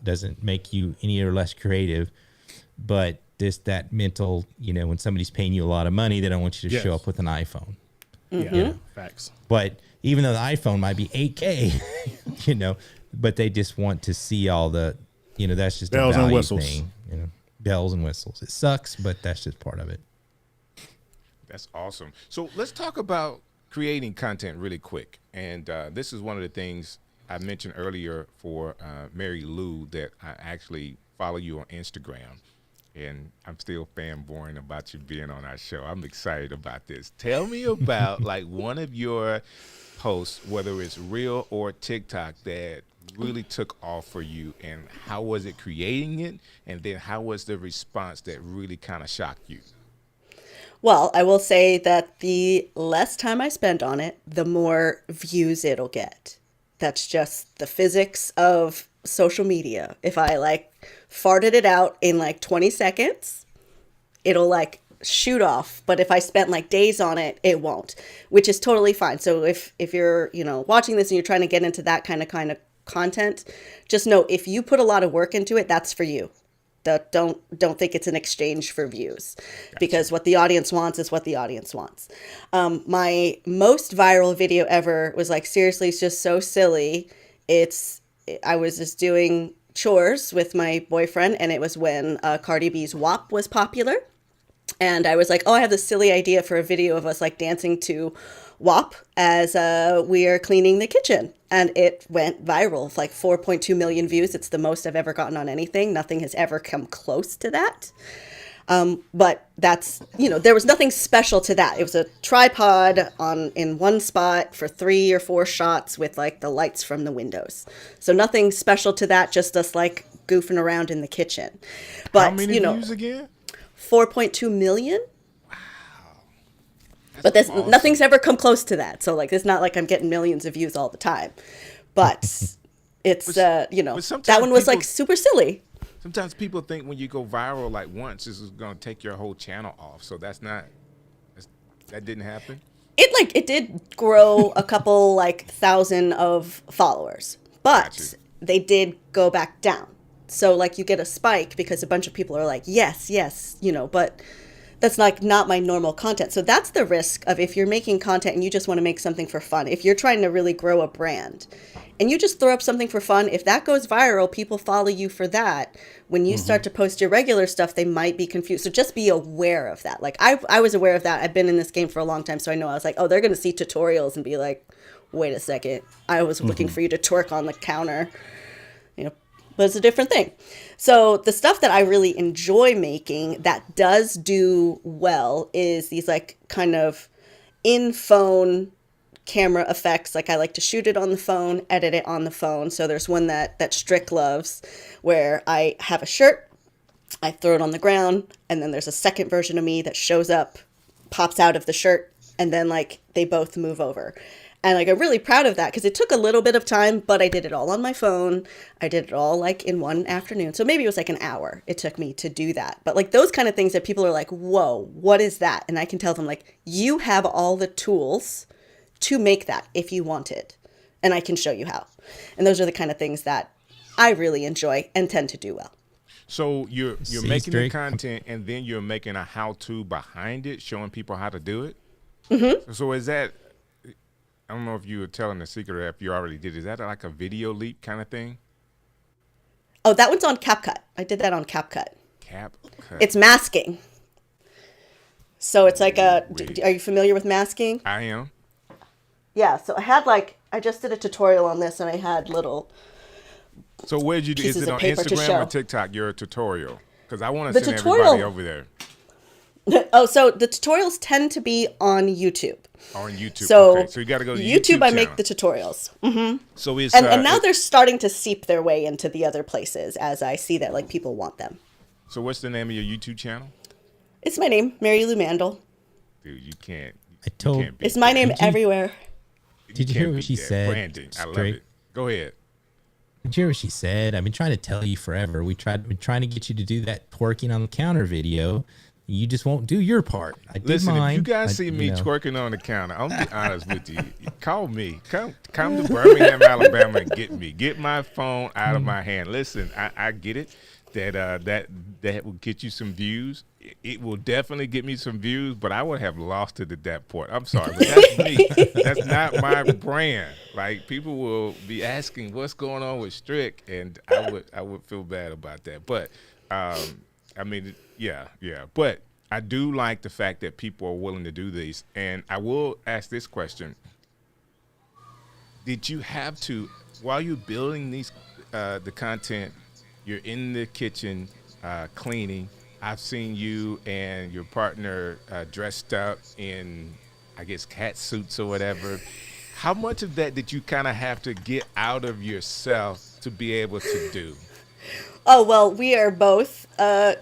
Doesn't make you any or less creative, but just that mental, when somebody's paying you a lot of money, they don't want you to show up with an iPhone. Yeah, facts. But even though the iPhone might be 8K, but they just want to see all the, that's just bells a value and whistles. thing, bells and whistles. It sucks, but that's just part of it. That's awesome. So let's talk about creating content really quick. And this is one of the things I mentioned earlier for Marielou that I actually follow you on Instagram, and I'm still fanboying about you being on our show. I'm excited about this. Tell me about like one of your posts, whether it's Reel or TikTok, that really took off for you, and how was it creating it, and then how was the response that really kind of shocked you? Well, I will say that the less time I spend on it, the more views it'll get. That's just the physics of social media. If I like farted it out in like 20 seconds, it'll like shoot off. But if I spent like days on it, it won't, which is totally fine. So if you're, watching this and you're trying to get into that kind of content, just know if you put a lot of work into it, that's for you. Don't think it's an exchange for views, because what the audience wants is what the audience wants. My most viral video ever was like, seriously, it's just so silly. I was just doing chores with my boyfriend, and it was when Cardi B's WAP was popular. And I was like, oh, I have this silly idea for a video of us like dancing to WAP as we are cleaning the kitchen. And it went viral, like 4.2 million views. It's the most I've ever gotten on anything. Nothing has ever come close to that. But that's, there was nothing special to that. It was a tripod in one spot for 3 or 4 shots with like the lights from the windows. So nothing special to that, just us like goofing around in the kitchen. But, how many views again? 4.2 million. But awesome. Nothing's ever come close to that. So like, it's not like I'm getting millions of views all the time, but it's, that one was like super silly. Sometimes people think when you go viral like once, this is going to take your whole channel off. So that didn't happen. It did grow a couple like thousand of followers, but they did go back down. So like you get a spike because a bunch of people are like, yes, but that's like not my normal content. So that's the risk of if you're making content and you just want to make something for fun. If you're trying to really grow a brand and you just throw up something for fun, if that goes viral, people follow you for that. When you start to post your regular stuff, they might be confused. So just be aware of that. Like I was aware of that. I've been in this game for a long time. So I know I was like, oh, they're going to see tutorials and be like, wait a second. I was looking for you to twerk on the counter, but it's a different thing. So the stuff that I really enjoy making that does do well is these like kind of in phone camera effects. Like I like to shoot it on the phone, edit it on the phone. So there's one that Strick loves where I have a shirt, I throw it on the ground, and then there's a second version of me that shows up, pops out of the shirt, and then like they both move over. And like I'm really proud of that because it took a little bit of time, but I did it all on my phone. I did it all like in one afternoon. So maybe it was like an hour it took me to do that. But like those kind of things that people are like, whoa, what is that? And I can tell them like, you have all the tools to make that if you want it. And I can show you how. And those are the kind of things that I really enjoy and tend to do well. So you're making the content and then you're making a how-to behind it, showing people how to do it? Mm-hmm. So is that... I don't know if you were telling the secret or if you already did. Is that like a video leap kind of thing? Oh, that one's on CapCut. I did that on CapCut. CapCut. It's masking. So it's like are you familiar with masking? I am. Yeah. So I just did a tutorial on this and I had little. So where'd you do? Is it on Instagram or TikTok? Your tutorial? Because I want to send everybody over there. Oh, so the tutorials tend to be on YouTube. On YouTube. So, okay. So you got to go to YouTube. I channel. make the tutorials. Mm-hmm. So it's and now they're starting to seep their way into the other places as I see that like people want them. So what's the name of your YouTube channel? It's my name, Marielou Mandel. Dude, you can't. It's my name everywhere. Did you hear what she said? Branding. I love it. Go ahead. Did you hear what she said? I've been trying to tell you forever. We're trying to get you to do that twerking on the counter video. You just won't do your part. Listen, mine. if you guys see me twerking on the counter, I'll be honest with you. Call me. Come to Birmingham, Alabama, and get me. Get my phone out of my hand. Listen, I get it. That will get you some views. It will definitely get me some views, but I would have lost it at that point. I'm sorry, but that's me. That's not my brand. Like people will be asking what's going on with Strick, and I would feel bad about that. But I mean. Yeah. But I do like the fact that people are willing to do these. And I will ask this question. Did you have to, while you're building the content, you're in the kitchen cleaning. I've seen you and your partner dressed up in, I guess, cat suits or whatever. How much of that did you kind of have to get out of yourself to be able to do? Oh, well, we are both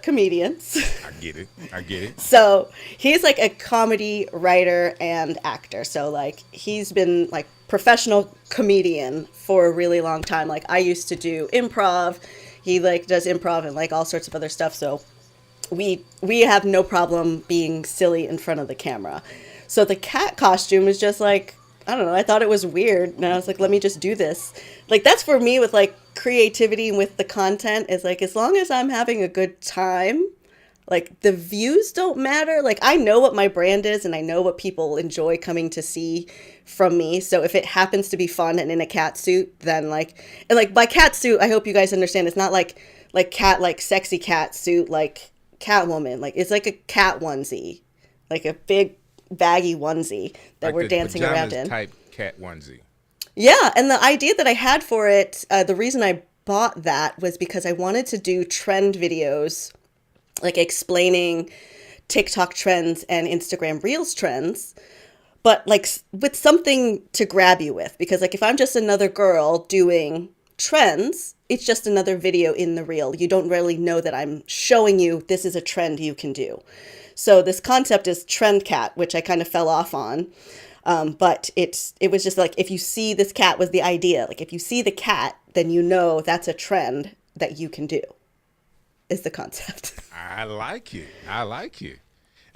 comedians. I get it. I get it. So he's like a comedy writer and actor. So like he's been like professional comedian for a really long time. Like I used to do improv. He like does improv and like all sorts of other stuff. So we have no problem being silly in front of the camera. So the cat costume is just like, I don't know, I thought it was weird. And I was like, let me just do this. Like that's for me with like creativity and with the content is like, as long as I'm having a good time, like the views don't matter. Like I know what my brand is and I know what people enjoy coming to see from me. So if it happens to be fun and in a cat suit, then like, and like by cat suit, I hope you guys understand it's not like cat, like sexy cat suit, like Catwoman. Like it's like a cat onesie, like a big baggy onesie that like we're dancing around in. Type cat onesie. Yeah, and the idea that I had for it, the reason I bought that was because I wanted to do trend videos, like explaining TikTok trends and Instagram Reels trends, but like with something to grab you with. Because like if I'm just another girl doing trends, it's just another video in the reel. You don't really know that I'm showing you this is a trend you can do. So this concept is trend cat, which I kind of fell off on. But it was just like, if you see this cat was the idea. Like if you see the cat, then you know that's a trend that you can do, is the concept. I like it. I like it.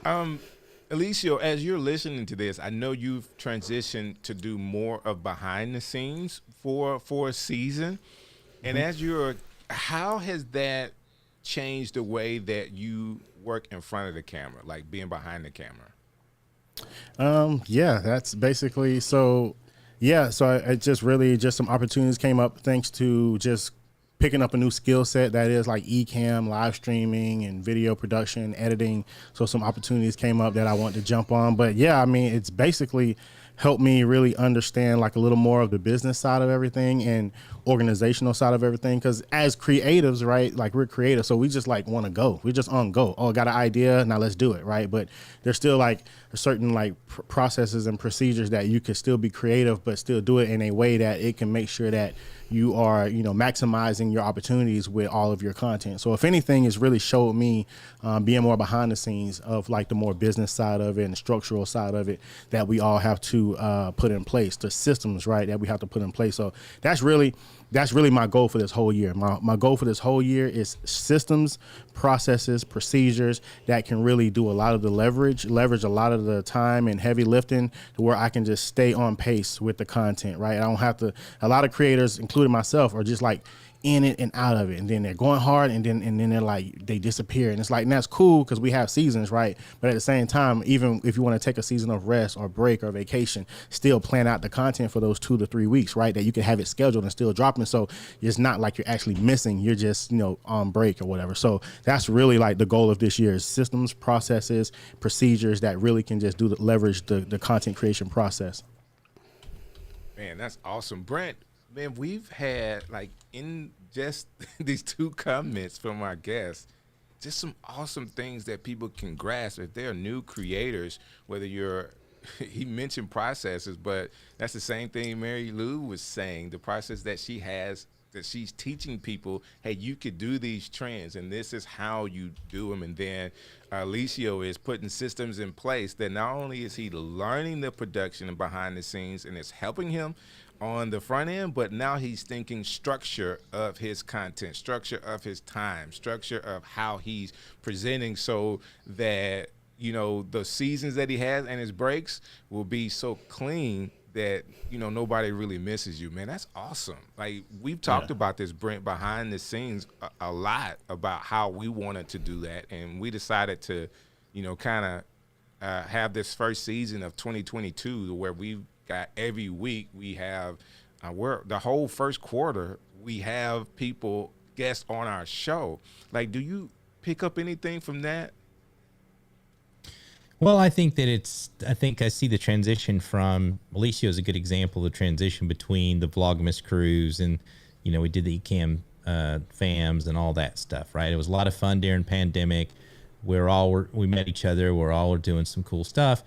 Eliseo, as you're listening to this, I know you've transitioned to do more of behind the scenes for a season. And as how has that changed the way that you work in front of the camera, like being behind the camera? Yeah, that's basically so. Yeah, so I just really just some opportunities came up thanks to just picking up a new skill set that is like Ecamm, live streaming, and video production, editing. So some opportunities came up that I want to jump on. But yeah, I mean, it's basically helped me really understand like a little more of the business side of everything and organizational side of everything. Because as creatives, right, like we're creative, so we just like want to go. We just on go. Oh, got an idea, now let's do it, right? But there's still like certain like processes and procedures that you can still be creative, but still do it in a way that it can make sure that you are, you know, maximizing your opportunities with all of your content. So if anything, it's really showed me being more behind the scenes of like the more business side of it and the structural side of it that we all have to put in place, the systems, right, that we have to put in place. So that's really my goal for this whole year. My goal for this whole year is systems, processes, procedures that can really do a lot of the leverage a lot of the time and heavy lifting to where I can just stay on pace with the content, right? I don't have to, a lot of creators, including myself, are just like in it and out of it, and then they're going hard and then they're like, they disappear. And it's like, and that's cool because we have seasons, right? But at the same time, even if you want to take a season of rest or break or vacation, still plan out the content for those 2 to 3 weeks, right? That you can have it scheduled and still dropping. So it's not like you're actually missing, you're just, you know, on break or whatever. So that's really like the goal of this year is systems, processes, procedures that really can just leverage the content creation process. Man, that's awesome. Brant, man, we've had like in just these 2 comments from our guests, just some awesome things that people can grasp if they're new creators, whether you're, he mentioned processes, but that's the same thing Marielou was saying, the process that she has, that she's teaching people, hey, you could do these trends and this is how you do them. And then Eliseo is putting systems in place that not only is he learning the production and behind the scenes and it's helping him on the front end, but now he's thinking structure of his content, structure of his time, structure of how he's presenting so that, you know, the seasons that he has and his breaks will be so clean that, you know, nobody really misses you, man. That's awesome. Like we've talked about this, Brent, behind the scenes a lot about how we wanted to do that. And we decided to, you know, kind of have this first season of 2022 where we've got every week we have the whole first quarter we have people guests on our show. Like, do you pick up anything from that? Well, I think I see the transition from, Eliseo is a good example of the transition between the Vlogmas cruise and, you know, we did the Ecamm fams and all that stuff, right? It was a lot of fun during pandemic. We met each other. We're all doing some cool stuff.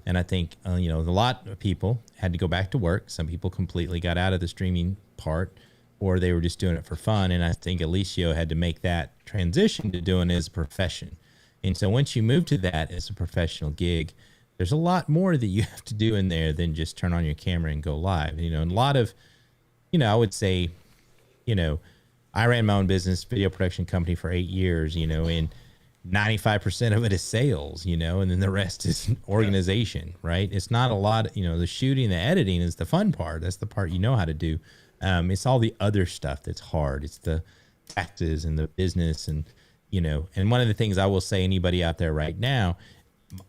And I think, a lot of people had to go back to work. Some people completely got out of the streaming part, or they were just doing it for fun. And I think Eliseo had to make that transition to doing it as a profession. And so once you move to that as a professional gig, there's a lot more that you have to do in there than just turn on your camera and go live. And a lot of, I would say, I ran my own business, video production company for 8 years, and 95% of it is sales, and then the rest is organization, right? It's not a lot, the shooting, the editing is the fun part. That's the part you know how to do. It's all the other stuff that's hard. It's the taxes and the business and one of the things I will say, anybody out there right now,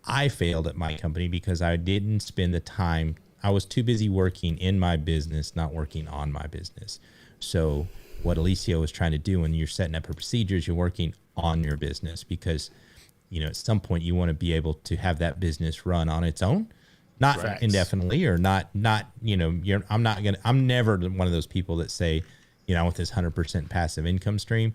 I failed at my company because I didn't spend the time. I was too busy working in my business, not working on my business. So what Eliseo is trying to do when you're setting up her procedures, you're working on your business because, at some point you want to be able to have that business run on its own, not Facts. indefinitely or I'm never one of those people that say, I want this 100% passive income stream.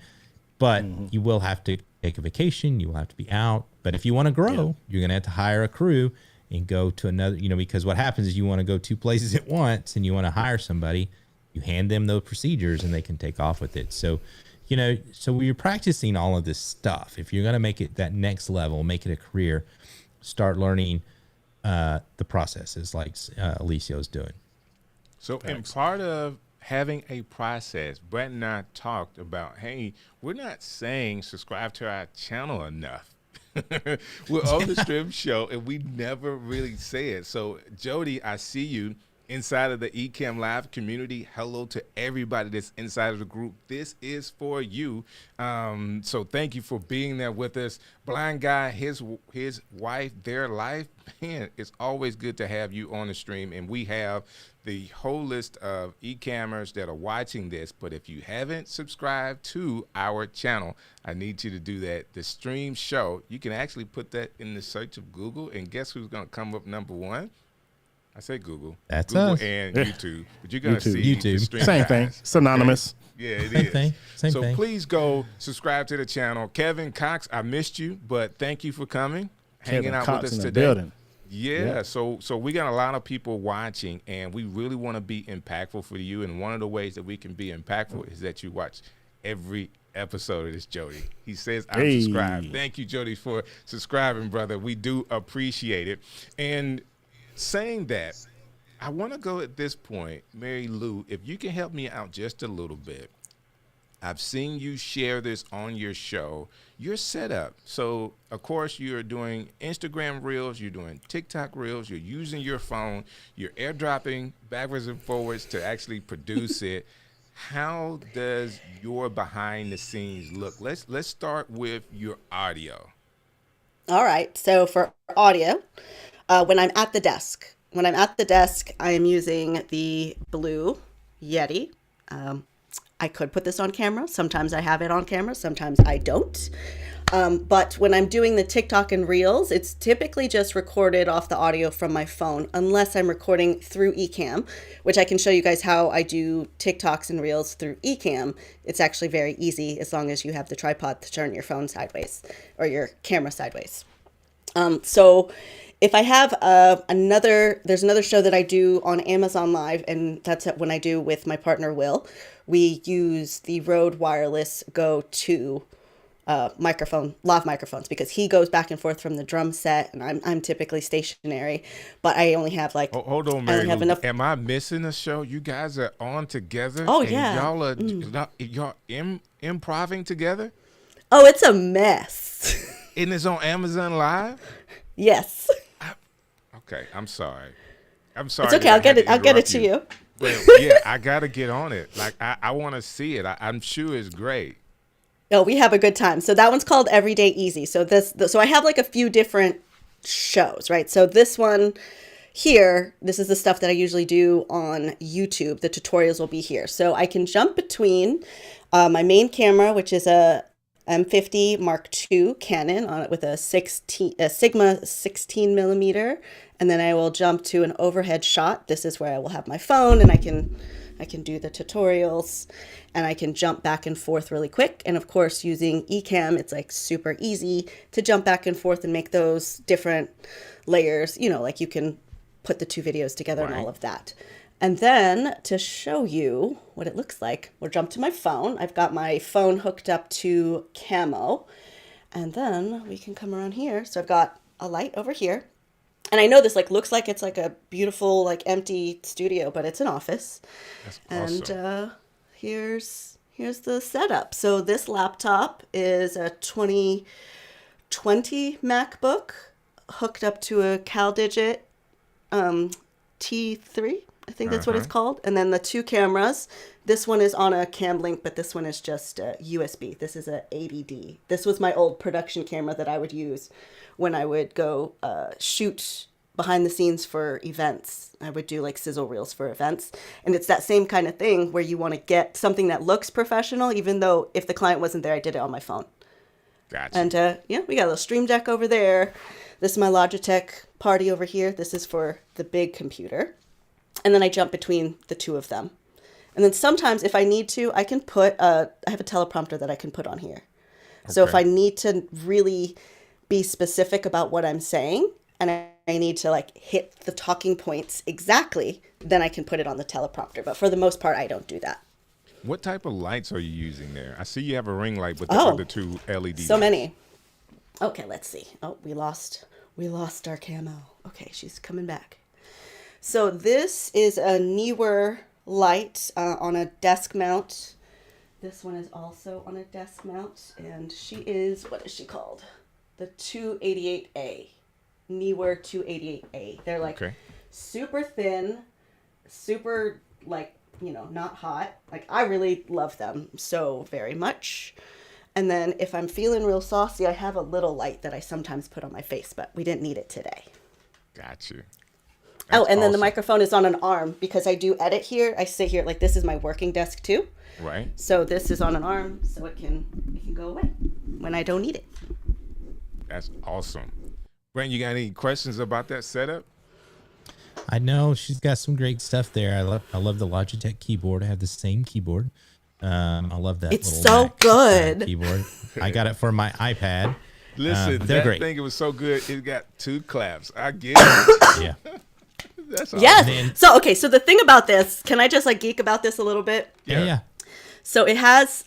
But you will have to take a vacation. You will have to be out. But if you want to grow, you're going to have to hire a crew and go to another, because what happens is you want to go 2 places at once and you want to hire somebody. You hand them those procedures and they can take off with it. So, so you're practicing all of this stuff. If you're going to make it that next level, make it a career, start learning the processes like Eliseo's doing. So in part of having a process, Brent and I talked about, hey, we're not saying subscribe to our channel enough. We're on the Stream Show, and we never really say it. So, Jody, I see you inside of the Ecamm Live community. Hello to everybody that's inside of the group. This is for you. So thank you for being there with us. Blind Guy, his wife, their life. Man, it's always good to have you on the stream. And we have the whole list of Ecammers that are watching this. But if you haven't subscribed to our channel, I need you to do that. The Stream Show, you can actually put that in the search of Google. And guess who's going to come up number one? I say Google. That's Google us. and YouTube. But you're going to see YouTube. the Stream Same guys. thing. Synonymous. Yeah, it Same is. thing. Same so thing. please go subscribe to the channel. Kevin Cox, I missed you, but thank you for coming, hanging Kevin out Cox with us in the today. building. Yeah, so we got a lot of people watching, and we really want to be impactful for you. And one of the ways that we can be impactful is that you watch every episode of this, Jody. He says, I'm Hey. subscribed. Thank you, Jody, for subscribing, brother. We do appreciate it. And saying that, I want to go at this point, Marielou, if you can help me out just a little bit. I've seen you share this on your show, your setup. So, of course, you're doing Instagram Reels, you're doing TikTok Reels, you're using your phone, you're airdropping backwards and forwards to actually produce it. How does your behind the scenes look? Let's start with your audio. All right. So for audio, when I'm at the desk, I am using the Blue Yeti. I could put this on camera. Sometimes I have it on camera. Sometimes I don't. But when I'm doing the TikTok and Reels, it's typically just recorded off the audio from my phone, unless I'm recording through Ecamm, which I can show you guys how I do TikToks and Reels through Ecamm. It's actually very easy as long as you have the tripod to turn your phone sideways or your camera sideways. So if I have there's another show that I do on Amazon Live, and that's when I do with my partner, Will. We use the Rode Wireless Go 2 lav microphones, because he goes back and forth from the drum set, and I'm typically stationary, but I only have like, Hold on, I only have Marielou. enough. Am I missing a show? You guys are on together? Oh, and yeah. Y'all are y'all improving together? Oh, it's a mess. And it's on Amazon Live? Yes. Okay, I'm sorry. It's okay. Okay. I'll get it to you. But yeah, I gotta get on it. Like I want to see it. I'm sure it's great. Oh, we have a good time. So that one's called Everyday Easy. So so I have like a few different shows, right? So this one here, this is the stuff that I usually do on YouTube. The tutorials will be here. So I can jump between my main camera, which is a M50 Mark II Canon on it with a Sigma 16 millimeter. And then I will jump to an overhead shot. This is where I will have my phone, and I can I can do the tutorials, and I can jump back and forth really quick. And of course, using Ecamm, it's like super easy to jump back and forth and make those different layers, you know, like you can put the two videos together and all of that. And then to show you what it looks like, we'll jump to my phone. I've got my phone hooked up to Camo, and then we can come around here. So I've got a light over here. And I know this like looks like it's like a beautiful like empty studio, but it's an office. That's awesome. And here's the setup. So this laptop is a 2020 MacBook hooked up to a CalDigit T3. I think that's what it's called. And then the two cameras. This one is on a cam link, but this one is just USB. This is a 80D. This was my old production camera that I would use when I would go shoot behind the scenes for events. I would do like sizzle reels for events. And it's that same kind of thing where you want to get something that looks professional, even though if the client wasn't there, I did it on my phone. Gotcha. And yeah, we got a little Stream Deck over there. This is my Logitech Party over here. This is for the big computer. And then I jump between the two of them. And then sometimes if I need to, I can put, I have a teleprompter that I can put on here. Okay. So if I need to really be specific about what I'm saying and I need to like hit the talking points exactly, then I can put it on the teleprompter. But for the most part, I don't do that. What type of lights are you using there? I see you have a ring light with the two LED so lights. Many. Okay, let's see. Oh, we lost our camo. Okay, she's coming back. So this is a newer light on a desk mount. This one is also on a desk mount, and she is, what is she called? The 288A. Newer 288A. They're like super thin, super like, you know, not hot. Like I really love them so very much. And then if I'm feeling real saucy, I have a little light that I sometimes put on my face, but we didn't need it today. Got you. That's and then the microphone is on an arm because I do edit here. I sit here, like this is my working desk too. Right. So this is on an arm so it can go away when I don't need it. That's awesome. Brant, you got any questions about that setup? I know she's got some great stuff there. I love the Logitech keyboard. I have the same keyboard. I love that. It's so Mac, good keyboard. I got it for my iPad. Listen, they're that great. thing, it was so good. It got 2 claps. I get it. Yeah. That's awesome. Yes. So, okay. So the thing about this, can I just like geek about this a little bit? Yeah. So it has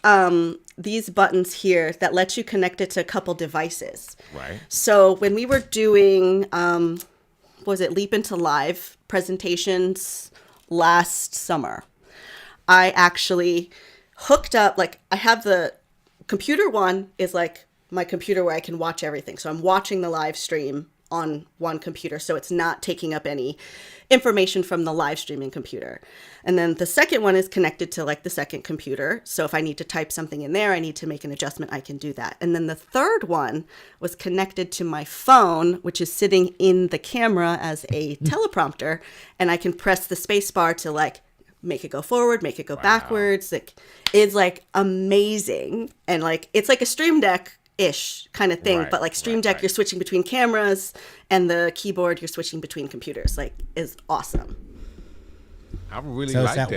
these buttons here that let you connect it to a couple devices. Right. So when we were doing, was it Leap into Live presentations last summer, I actually hooked up, like I have the computer one is like my computer where I can watch everything. So I'm watching the live stream on one computer, so it's not taking up any information from the live streaming computer. And then the second one is connected to like the second computer. So if I need to type something in there, I need to make an adjustment, I can do that. And then the third one was connected to my phone, which is sitting in the camera as a teleprompter. And I can press the space bar to like make it go forward, make it go backwards. Like it's like amazing. And like, it's like a Stream Deck ish kind of thing, but like Stream Deck, you're switching between cameras, and the keyboard, you're switching between computers. Like, is awesome. I really so like that.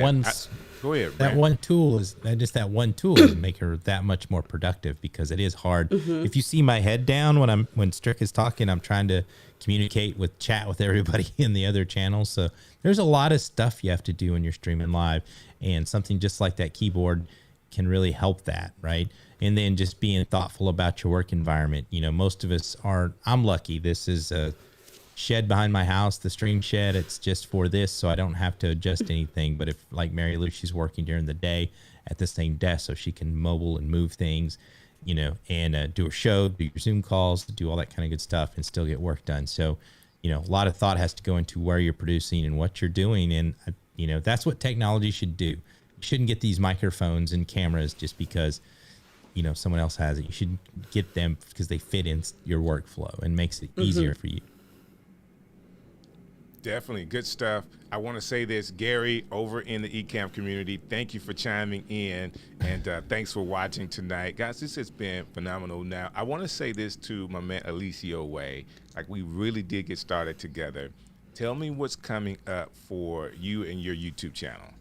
Go ahead, that Brant. one tool is just that one tool is make her that much more productive because it is hard. If you see my head down when Strick is talking, I'm trying to communicate chat with everybody in the other channels. So there's a lot of stuff you have to do when you're streaming live, and something just like that keyboard can really help that, right? And then just being thoughtful about your work environment. You know, most of us are, I'm lucky. This is a shed behind my house, the stream shed. It's just for this, so I don't have to adjust anything. But if, like Marielou, she's working during the day at the same desk, so she can mobile and move things, you know, and do a show, do your Zoom calls, do all that kind of good stuff and still get work done. So, you know, a lot of thought has to go into where you're producing and what you're doing. And, you know, that's what technology should do. You shouldn't get these microphones and cameras just because, you know, someone else has it. You should get them because they fit in your workflow and makes it easier for you. Definitely good stuff. I want to say this, Gary, over in the Ecamm community, thank you for chiming in, and thanks for watching tonight. Guys, this has been phenomenal. Now, I want to say this to my man Eliseo Way. Like, we really did get started together. Tell me what's coming up for you and your YouTube channel.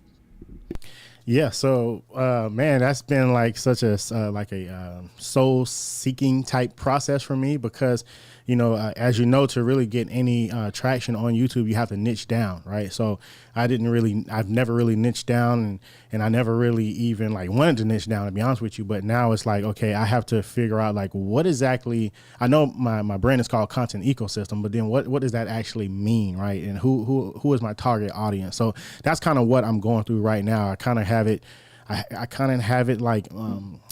Yeah, so man, that's been like such a soul seeking type process for me because, as you know, to really get any traction on YouTube, you have to niche down, right? So I've never really niched down, and I never really even like wanted to niche down, to be honest with you. But now it's like, okay, I have to figure out like what exactly. I know my brand is called Content Ecosystem, but then what does that actually mean, right? And who is my target audience? So that's kind of what I'm going through right now. I kind of have it. I kind of have it like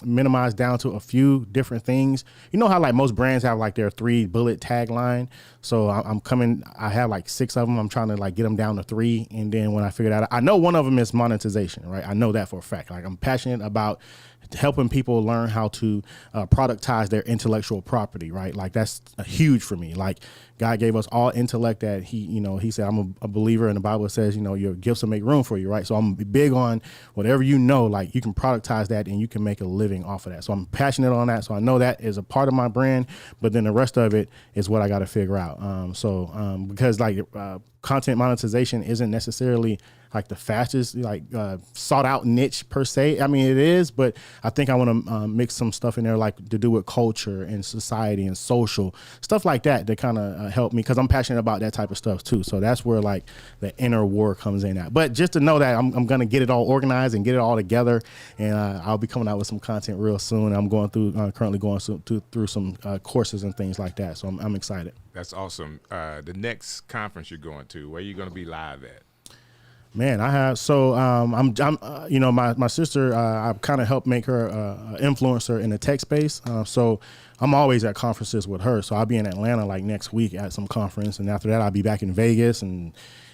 minimized down to a few different things. You know how like most brands have like their 3 bullet tagline. So I have like 6 of them. I'm trying to like get them down to 3. And then when I figured out, I know one of them is monetization, right? I know that for a fact. Like I'm passionate about helping people learn how to productize their intellectual property, right? Like that's huge for me. Like God gave us all intellect that he said, I'm a believer, and the Bible says, your gifts will make room for you, right? So I'm big on whatever like you can productize that and you can make a living off of that. So I'm passionate on that. So I know that is a part of my brand, but then the rest of it is what I got to figure out. Because like content monetization isn't necessarily like the fastest, like sought out niche per se. I mean, it is, but I think I want to mix some stuff in there, like to do with culture and society and social stuff like that kind of help me, because I'm passionate about that type of stuff too. So that's where like the inner war comes in at. But just to know that I'm going to get it all organized and get it all together, and I'll be coming out with some content real soon. I'm going through currently going through some courses and things like that. So I'm excited. That's awesome. The next conference you're going to, where are you going to be live at? Man, I have. So I'm my sister, I've kind of helped make her an influencer in the tech space. So I'm always at conferences with her. So I'll be in Atlanta like next week at some conference. And after that, I'll be back in Vegas and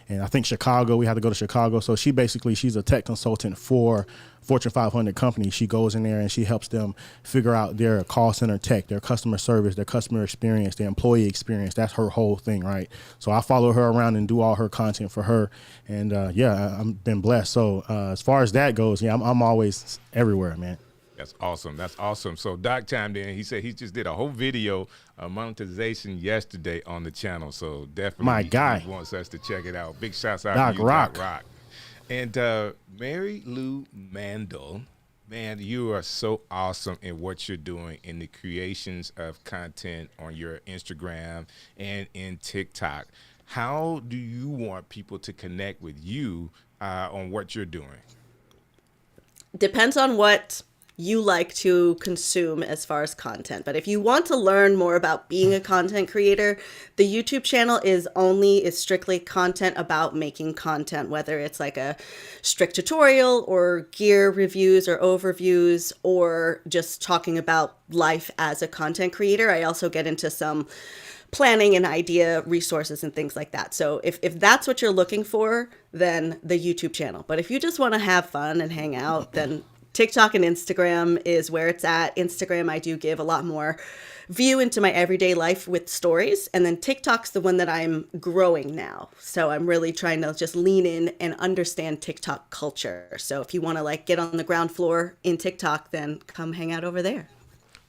I think Chicago. We have to go to Chicago. So she's a tech consultant for Fortune 500 companies. She goes in there and she helps them figure out their call center tech, their customer service, their customer experience, their employee experience. That's her whole thing, right? So I follow her around and do all her content for her. And I've been blessed. So as far as that goes, I'm always everywhere, man. That's awesome. That's awesome. So Doc chimed in. He said he just did a whole video of monetization yesterday on the channel. So definitely my guy he wants us to check it out. Big shouts out Doc to you, Rock. Doc Rock. And Marielou Mandel, man, you are so awesome in what you're doing in the creations of content on your Instagram and in TikTok. How do you want people to connect with you on what you're doing? Depends on what you like to consume as far as content. But if you want to learn more about being a content creator, the YouTube channel is strictly content about making content, whether it's like a strict tutorial or gear reviews or overviews or just talking about life as a content creator. I also get into some planning and idea resources and things like that. So if that's what you're looking for, then the YouTube channel. But if you just want to have fun and hang out, then TikTok and Instagram is where it's at. Instagram, I do give a lot more view into my everyday life with stories. And then TikTok's the one that I'm growing now. So I'm really trying to just lean in and understand TikTok culture. So if you want to like get on the ground floor in TikTok, then come hang out over there.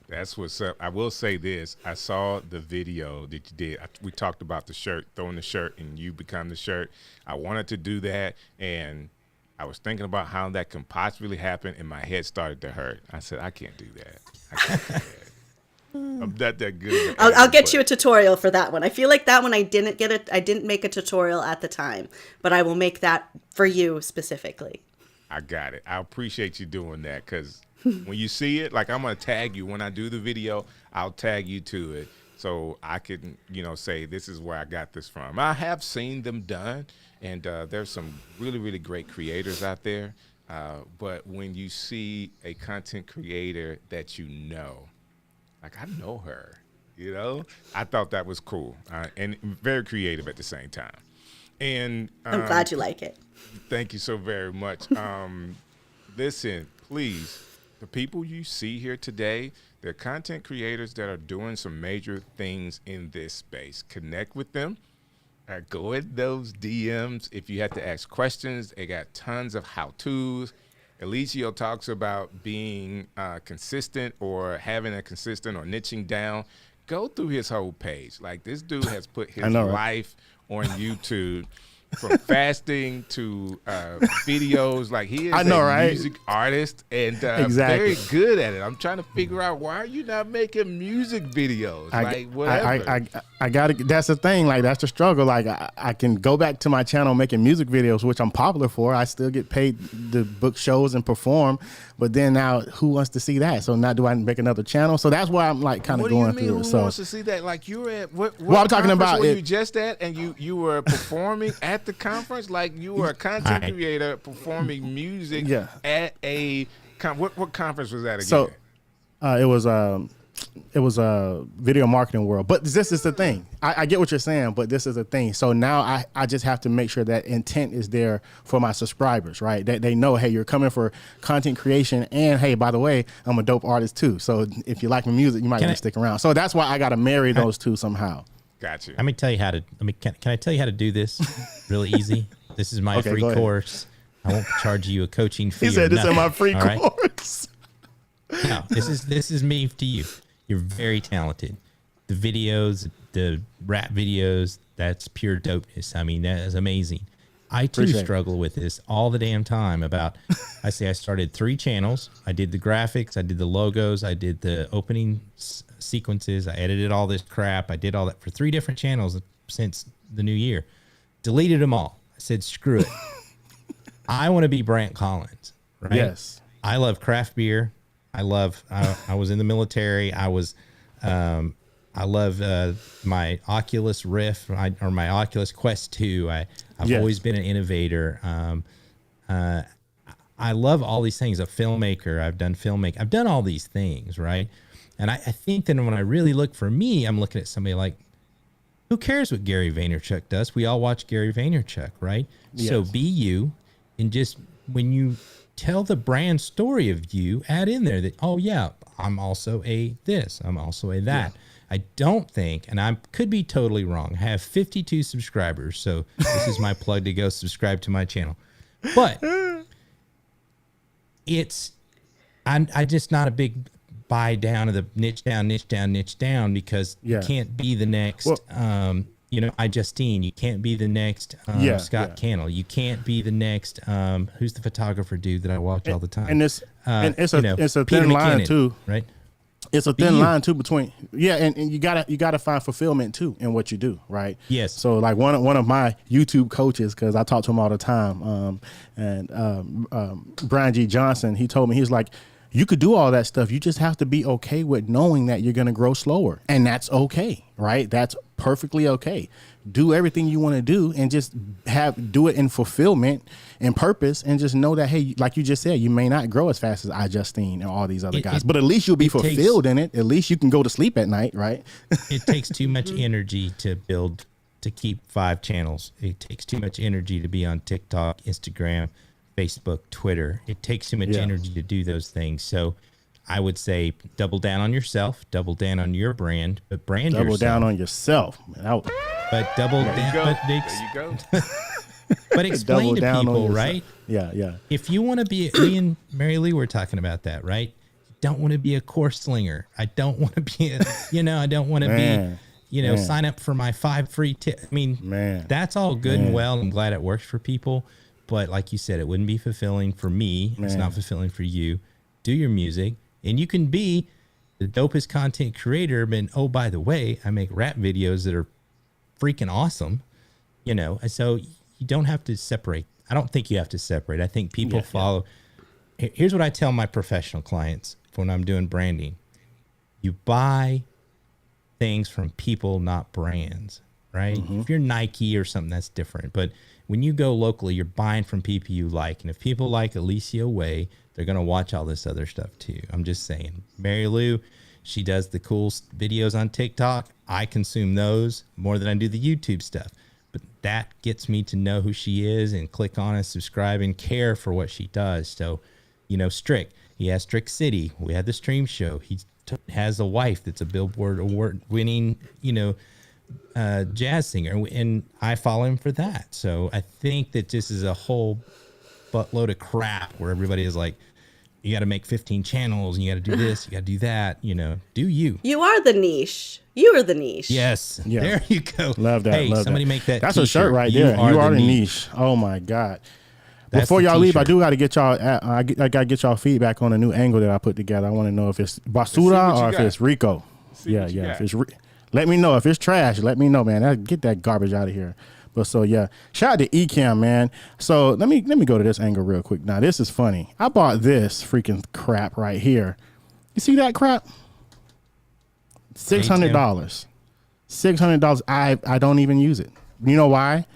That's what's up. I will say this. I saw the video that you did. We talked about the shirt, throwing the shirt and you become the shirt. I wanted to do that, and I was thinking about how that can possibly happen, and my head started to hurt. I said, I can't do that. I can't do that. I'm not that good. I'll get you a tutorial for that one. I feel like that one I didn't make a tutorial at the time, but I will make that for you specifically. I got it. I appreciate you doing that, because when you see it, like I'm going to tag you. When I do the video, I'll tag you to it so I can, say this is where I got this from. I have seen them done, and there's some really, really great creators out there. But when you see a content creator that like I know her, I thought that was cool and very creative at the same time. And I'm glad you like it. Thank you so very much. Listen, please, the people you see here today, they're content creators that are doing some major things in this space. Connect with them. Go in those DMs. If you have to ask questions, they got tons of how-tos. Eliseo talks about being consistent or having a consistent or niching down. Go through his whole page. Like, this dude has put his life on YouTube. from fasting to videos. Like he is I know, a right? music artist and Exactly. very good at it. I'm trying to figure out why are you not making music videos? I gotta. That's the thing. Like that's the struggle. Like I can go back to my channel making music videos, which I'm popular for. I still get paid to book shows and perform. But then now, who wants to see that? So now, do I make another channel? So that's why I'm like kind of going through Who it. So wants to see that? Like you were at what I'm talking about were it- you just at, and you were performing at the conference. Like you were a content Right. creator performing music Yeah. at a what conference was that again? So it was a video marketing world. But this is the thing. I get what you're saying, but this is the thing. So now I just have to make sure that intent is there for my subscribers, right? That they know, hey, you're coming for content creation, and hey, by the way, I'm a dope artist too. So if you like my music, you might want to stick around. So that's why I got to marry those two somehow. Got you. Let me tell you how to. Can I tell you how to do this? Really easy. This is my Okay, free go ahead. course. I won't charge you a coaching fee. He said or this is my nothing, free all right? course. No, this is me to you. You're very talented. The videos, the rap videos, that's pure dopeness. I mean, that is amazing. I too Appreciate it. struggle with this all the damn time. I started 3 channels. I did the graphics, I did the logos, I did the opening sequences, I edited all this crap. I did all that for 3 different channels since the new year. Deleted them all. I said, screw it. I want to be Brant Collins, right? Yes. I love craft beer. I was in the military. I love my Oculus Rift or my Oculus Quest 2. I've Yes. always been an innovator. I love all these things. A filmmaker. I've done all these things, right? And I think that when I really look for me, I'm looking at somebody like, who cares what Gary Vaynerchuk does? We all watch Gary Vaynerchuk, right? So Yes. be you, and just when you tell the brand story of you, add in there that, oh yeah, I'm also a this, I'm also a that. I don't think, and I could be totally wrong, I have 52 subscribers, so this is my plug to go subscribe to my channel. But I just not a big buy down of the niche down because Yeah. you can't be the next iJustine. You can't be the next Scott yeah. Cannell. You can't be the next who's the photographer dude that I watch all the time. And it's a Peter thin line McKinnon, too. right? It's a thin you. line too between and you gotta find fulfillment too in what you do, right? Yes. So like one of my YouTube coaches, because I talk to him all the time, Brian G. Johnson, he told me, he was like, you could do all that stuff. You just have to be okay with knowing that you're gonna grow slower, and that's okay, right? That's perfectly okay. Do everything you want to do and just do it in fulfillment and purpose, and just know that, hey, like you just said, you may not grow as fast as iJustine and all these other guys, but at least you'll be fulfilled in it. At least you can go to sleep at night, right? It takes too much energy to keep 5 channels. It takes too much energy to be on TikTok, Instagram, Facebook, Twitter. It takes too much energy to do those things. So I would say double down on yourself, double down on your brand, but brand Double yourself. down on yourself. Man, But double down. There you go. But explain double to down on people, yourself. right? Yeah. If you want to be, me and Marielou were talking about that, right? You don't want to be a course slinger. I don't want to be, I don't want to Man. be, sign up for my 5 free tips. I mean, Man. that's all good and well. I'm glad it works for people. But like you said, it wouldn't be fulfilling for me. It's not fulfilling for you. Do your music, and you can be the dopest content creator. But oh, by the way, I make rap videos that are freaking awesome. And so you don't have to separate. I don't think you have to separate. I think people follow. Here's what I tell my professional clients when I'm doing branding. You buy things from people, not brands, right? If you're Nike or something, that's different. But when you go locally, you're buying from people you like. And if people like Eliseo Way, they're going to watch all this other stuff too. I'm just saying. Marielou, she does the cool videos on TikTok. I consume those more than I do the YouTube stuff. But that gets me to know who she is and click on and subscribe and care for what she does. So, Strick, he has Strick City. We had the stream show. He has a wife that's a Billboard award winning, jazz singer, and I follow him for that. So I think that this is a whole buttload of crap where everybody is like, you got to make 15 channels and you got to do this, you got to do that, you know, do you. You are the niche. You are the niche. Yes. Yeah. There you go. Love that. Hey, love somebody that. make that That's a t-shirt. shirt right there. You are the niche. Oh my God. That's Before the y'all leave, I t-shirt. do got to get y'all. I got to get y'all feedback on a new angle that I put together. I want to know if it's basura what you or if got. it's Rico. See Yeah, what you yeah. got. If it's let me know if it's trash. Let me know, man. Get that garbage out of here. But so yeah, shout out to Ecamm, man. So let me go to this angle real quick. Now this is funny. I bought this freaking crap right here. You see that crap? $600. $600. I don't even use it. You know why?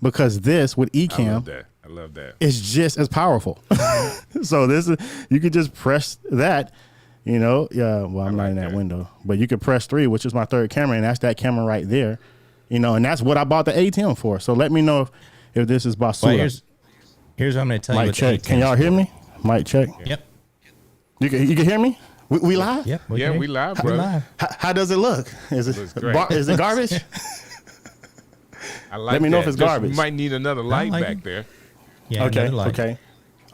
Because this with Ecamm, I love that. it's just as powerful. So this is, you could just press that, you know. Yeah, well, I'm not in that window, but you could press 3, which is my third camera, and that's that camera right there, you know. And that's what I bought the ATEM for. So let me know if this is basura. Well, here's what I'm going to tell you. Mic what check. the Can y'all hear me? Mic check. Yep. You can hear me? We live? Yep. Yeah, we live, We're bro. live. How does it look? Is Looks it great. is it garbage? I like Let me know if that. it's Just garbage. might need another light like back it. there. Yeah. Okay. another light.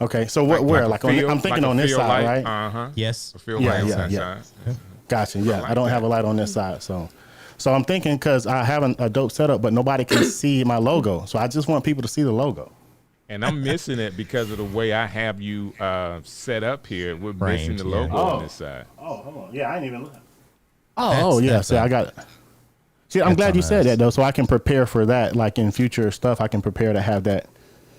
Okay. So what? Where? Like on? I'm thinking on this side, right? Uh-huh. Yes. A field Yeah, light on yeah, that yeah. side. Gotcha. Yeah, like I don't that. have a light on this side, so I'm thinking because I have a dope setup, but nobody can see my logo, so I just want people to see the logo. And I'm missing it because of the way I have you set up here. We're missing Framed, the yeah. logo Oh. on this side. Oh, hold on. Yeah, I ain't even look. That's- Oh, yeah. that's See, I got it. See, I'm that's glad on you said us. that though, so I can prepare for that. Like in future stuff, I can prepare to have that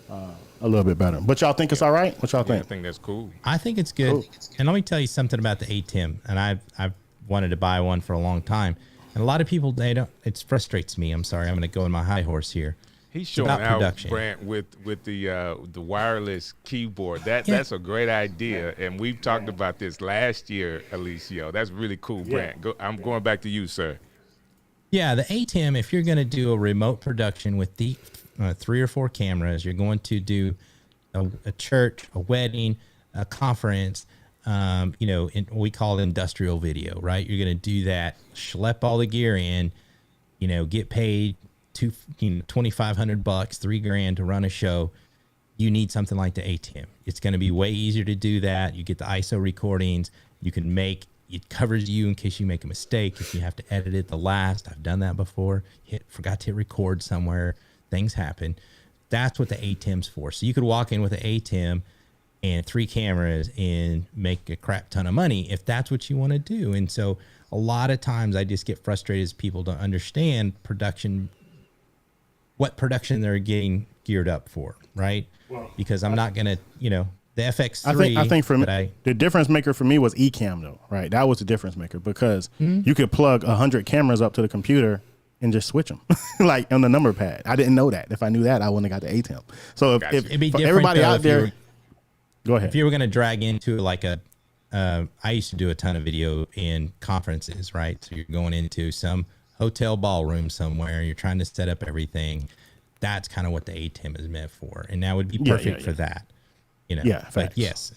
a little bit better. But y'all think it's all right? What y'all Yeah, I think? think that's cool. I think it's good. Cool. And let me tell you something about the ATEM. And I've wanted to buy one for a long time. And a lot of people, they don't. It frustrates me. I'm sorry. I'm going to go in my high horse here. He's showing about out production. Brant with the wireless keyboard. That's a great idea, and we've talked about this last year, Eliseo. That's really cool, Brant. I'm going back to you, sir. Yeah, the ATEM, if you're going to do a remote production with the 3 or 4 cameras, you're going to do a church, a wedding, a conference, you know, we call it industrial video, right? You're going to do that, schlep all the gear in, you know, get paid $2,500, $3,000 to run a show. You need something like the ATEM. It's going to be way easier to do that. You get the ISO recordings. You can make it covers you in case you make a mistake. If you have to edit it the last, I've done that before. Forgot to hit record somewhere. Things happen. That's what the ATEM's for. So you could walk in with an ATEM and 3 cameras and make a crap ton of money if that's what you want to do. And so a lot of times I just get frustrated as people don't understand what production they're getting geared up for, right? Because I'm not going to, you know, the FX3. I think for me, that the difference maker for me was Ecamm though, right? That was the difference maker because you could plug 100 cameras up to the computer and just switch them, like on the number pad. I didn't know that. If I knew that, I wouldn't have got the ATEM. So if It'd be for different, everybody though, out if you there, were- go ahead. if you were going to drag into like I used to do a ton of video in conferences, right? So you're going into some hotel ballroom somewhere, you're trying to set up everything. That's kind of what the ATEM is meant for. And that would be Yeah, perfect yeah, for yeah. that. You know, Yeah, but facts. yes,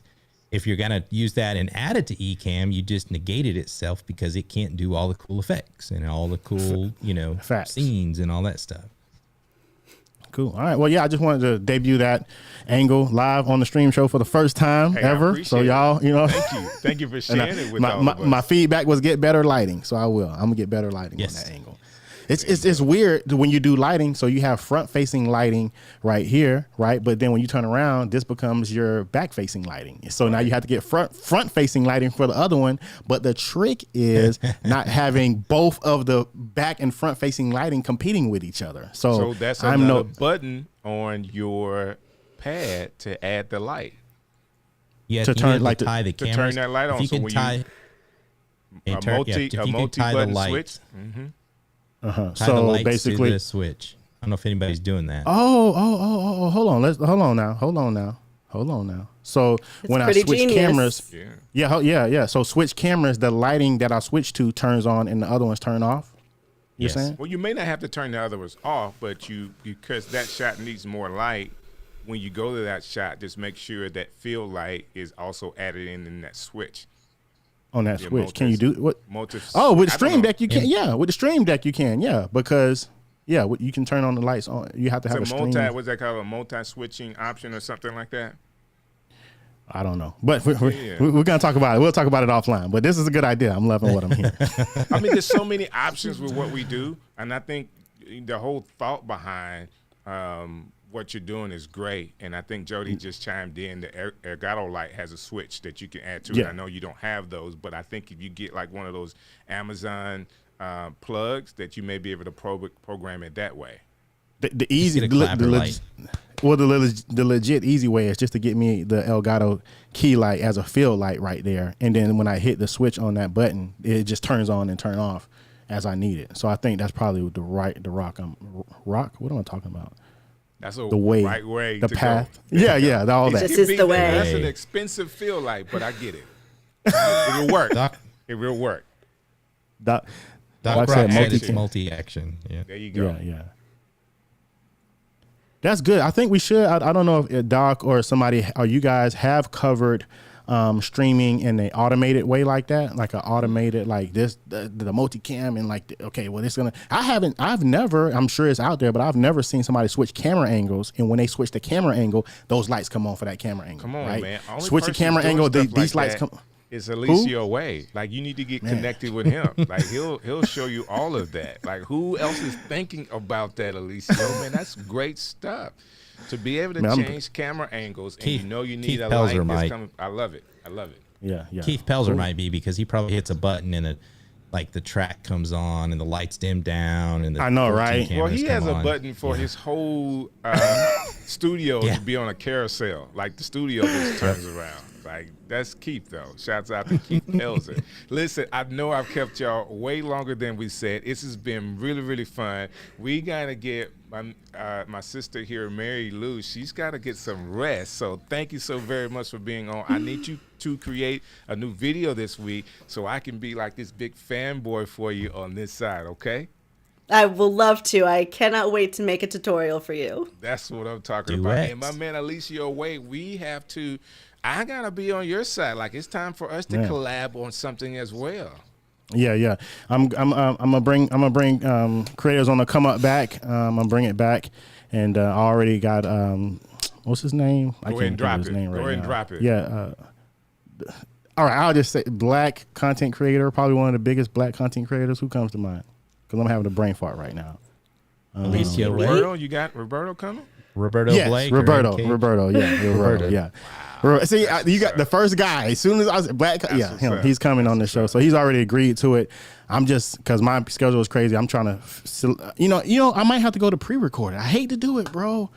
if you're going to use that and add it to Ecamm, you just negated itself because it can't do all the cool effects and all the cool, you know, Facts. scenes and all that stuff. Cool. All right. Well, yeah, I just wanted to debut that angle live on the stream show for the first time Hey, I ever. appreciate So y'all, you know, Thank you for and sharing it with all of us. my feedback was get better lighting, so I will. I'm gonna get better lighting Yes. on that angle. It's weird when you do lighting. So you have front facing lighting right here, right? But then when you turn around, this becomes your back facing lighting. So now you have to get front facing lighting for the other one. But the trick is not having both of the back and front facing lighting competing with each other. So that's another button on your pad to add the light. Yeah, To you turn, need to like, tie the to turn cameras. that light on. If you So can when you- tie and turn- yeah, if you can tie the multi-button light, switch. tie the So lights basically, to the switch. I don't know if anybody's doing that. oh, hold on now. So when I pretty switch genius. cameras, Yeah. yeah. So switch cameras, the lighting that I switch to turns on and the other ones turn off. You're Yes. saying? Well, you may not have to turn the other ones off, but because that shot needs more light. When you go to that shot, just make sure that field light is also added in that switch. On that Yeah, switch, can you do what? Multi- Oh, with the I don't Stream know. Deck you can. Yeah, with the Stream Deck you can. Yeah, because you can turn on the lights on. You have to have a It's a stream. what's that called? A multi-switching option or something like that? I don't know, but we're Yeah. gonna talk about it. We'll talk about it offline. But this is a good idea. I'm loving what I'm hearing. I mean, there's so many options with what we do, and I think the whole thought behind what you're doing is great. And I think Jody just chimed in. The Elgato light has a switch that you can add to it. I know you don't have those, but I think if you get like one of those Amazon plugs, that you may be able to program it that way. The easy, the legit easy way is just to get me the Elgato key light as a field light right there, and then when I hit the switch on that button, it just turns on and turn off as I need it. So I think that's probably the rock. What am I talking about? That's the way, right way, the to path. Go. Yeah, all that. This is the way. That's an expensive field light, but I get it. It will work. It will work. Doc Like Rock I said, said it's multi-action. Yeah. There you go. Yeah. That's good. I think we should. I don't know if Doc or somebody or you guys have covered streaming in an automated way like that, like an automated like this, the multicam and like, okay, well, it's gonna. I've never. I'm sure it's out there, but I've never seen somebody switch camera angles, and when they switch the camera angle, those lights come on for that camera angle. Come on, right? man. Only Switch the person camera doing angle. stuff These like lights that come. It's Eliseo way. Like you need to get connected with him. Like he'll show you all of that. Like who else is thinking about that, Eliseo? Man, that's great stuff. To be able to change camera angles and you need Keith a Pelzer light that's coming. I love it. Yeah. Keith Pelzer might be, because he probably hits a button and like the track comes on and the lights dim down and the I know, 14 right? Well, he has come a on. button for his whole studio to be on a carousel. Like the studio just turns around. Like that's Keith though. Shouts out to Keith Pelzer. Listen, I know I've kept y'all way longer than we said. This has been really, really fun. We gotta get my sister here, Marielou. She's gotta get some rest. So thank you so very much for being on. I need you to create a new video this week so I can be like this big fanboy for you on this side. Okay? I will love to. I cannot wait to make a tutorial for you. That's what I'm talking about. And my man Eliseo Wade, I gotta be on your side. Like it's time for us to collab on something as well. Yeah. I'm gonna bring creators on the come up back. I'm gonna bring it back, and I already got what's his name? Go ahead and drop it. Go ahead and drop it. Yeah. All right. I'll just say black content creator, probably one of the biggest black content creators. Who comes to mind? Because I'm having a brain fart right now. Eliseo Wade? Roberto, you got Roberto coming? Roberto Blake? Roberto, yeah. Roberto. Yeah. See, you got the first guy. As soon as I was black, him. He's coming on the show, so he's already agreed to it. I'm just because my schedule is crazy. I'm trying to, I might have to go to pre-recorded. I hate to do it, bro,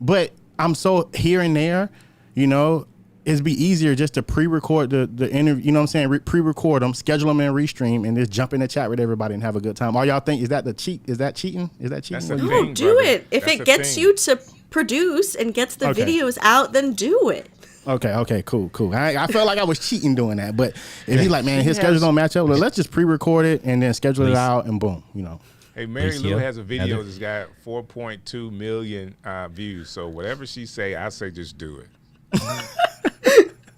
but I'm so here and there. It'd be easier just to pre-record the interview. You know what I'm saying? Pre-record them, schedule them and restream, and just jump in the chat with everybody and have a good time. All y'all think is that cheating? Is that cheating? That's What the you thing, think? Do brother. it. If That's it the gets thing. you to produce and gets the videos out, then do it. Okay, cool. I felt like I was cheating doing that, but if he's like, man, his schedules don't match up, let's just pre-record it and then schedule it out, and boom, Hey, Marielou has a video Heather. that's got 4.2 million views. So whatever she say, I say just do it.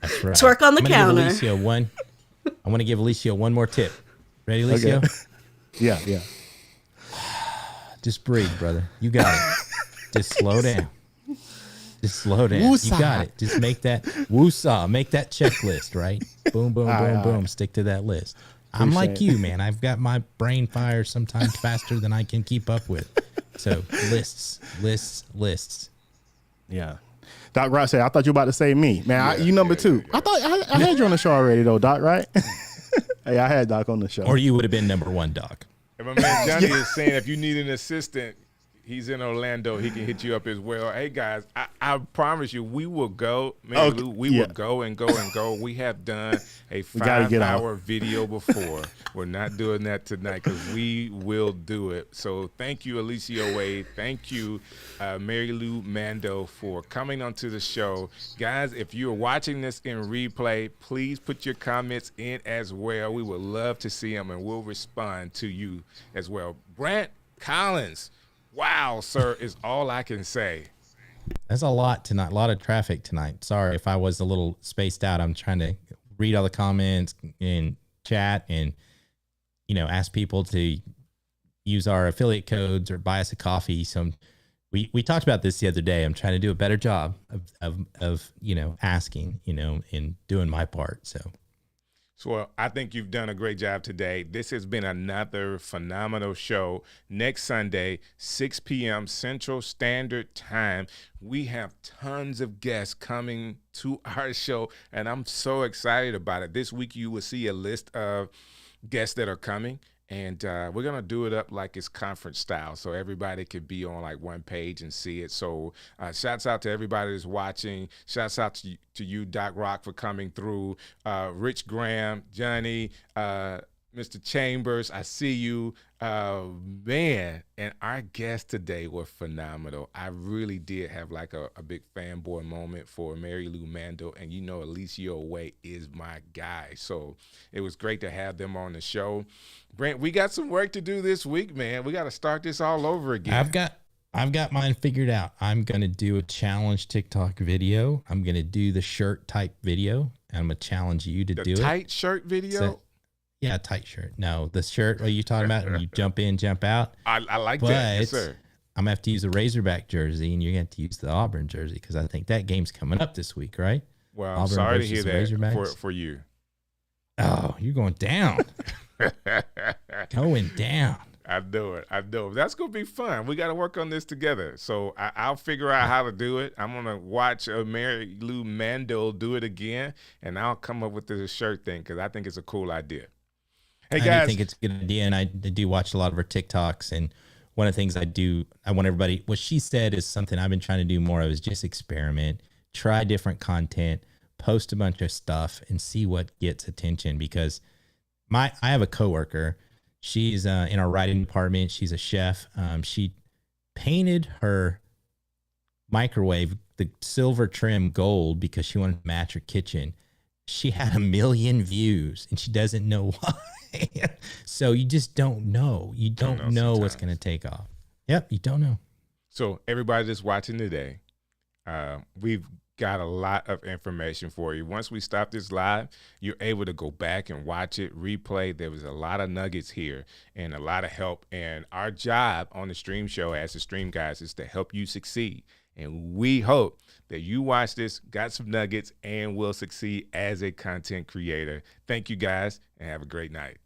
That's right. Twerk on the I counter. want to give Eliseo one more tip. Ready, Eliseo? Okay. Yeah. Just breathe, brother. You got it. Just slow down. Woosah. You got it. Just make that woosah. Make that checklist, right? Boom, boom, boom. Stick to that list. I'm like Appreciate you, man. I've got my brain fire sometimes faster than I can keep up with. So lists. Yeah. Doc Ross said, I thought you were about to say me. Man, you number two. I thought I had you on the show already, though, Doc, right? Hey, I had Doc on the show. Or you would have been number one, Doc. And my man Johnny is saying if you need an assistant, he's in Orlando. He can hit you up as well. Hey, guys, I promise you, we will go. Marielou, we will go and go and go. We have done a 5-hour video before. We're not doing that tonight because we will do it. So thank you, Eliseo Wade. Thank you, Marielou Mando, for coming onto the show. Guys, if you're watching this in replay, please put your comments in as well. We would love to see them, and we'll respond to you as well. Brant Collins. Wow, sir, is all I can say. That's a lot tonight. A lot of traffic tonight. Sorry if I was a little spaced out. I'm trying to read all the comments and chat and, ask people to use our affiliate codes or buy us a coffee. So I'm we talked about this the other day. I'm trying to do a better job of asking, and doing my part. So I think you've done a great job today. This has been another phenomenal show. Next Sunday, 6 p.m. Central Standard Time, we have tons of guests coming to our show, and I'm so excited about it. This week, you will see a list of guests that are coming. And we're going to do it up like it's conference style so everybody could be on like one page and see it. So shouts out to everybody that's watching. Shouts out to you, Doc Rock, for coming through. Rich Graham, Johnny, Mr. Chambers, I see you. Man, and our guests today were phenomenal. I really did have like a big fanboy moment for Marielou Mandel, and Eliseo Way is my guy. So it was great to have them on the show. Brant, we got some work to do this week, man. We got to start this all over again. I've got mine figured out. I'm going to do a challenge TikTok video. I'm going to do the shirt type video. And I'm going to challenge you to do it. The tight shirt video? So, yeah, tight shirt. No, the shirt. What are you talking about? When you jump in, jump out. I like that. Yes, sir. I'm gonna have to use a Razorback jersey, and you're gonna have to use the Auburn jersey because I think that game's coming up this week, right? Well, Auburn I'm sorry to hear that Razorbacks. for you. Oh, you're going down. Going down. I know it. That's going to be fun. We got to work on this together. So I'll figure out how to do it. I'm going to watch Marielou Mandel do it again, and I'll come up with the shirt thing because I think it's a cool idea. Hey, guys. I think it's a good idea, and I do watch a lot of her TikToks, and one of the things I want everybody, what she said is something I've been trying to do more of is just experiment, try different content, post a bunch of stuff, and see what gets attention because I have a coworker. She's in our writing department. She's a chef. She painted her microwave the silver trim gold because she wanted to match her kitchen. She had 1 million views, and she doesn't know why. So you just don't know. You don't know what's going to take off. Yep, you don't know. So everybody that's watching today, we've got a lot of information for you. Once we stop this live, you're able to go back and watch it, replay. There was a lot of nuggets here and a lot of help. And our job on the stream show as the Stream Guys is to help you succeed. And we hope that you watch this, got some nuggets, and will succeed as a content creator. Thank you, guys, and have a great night.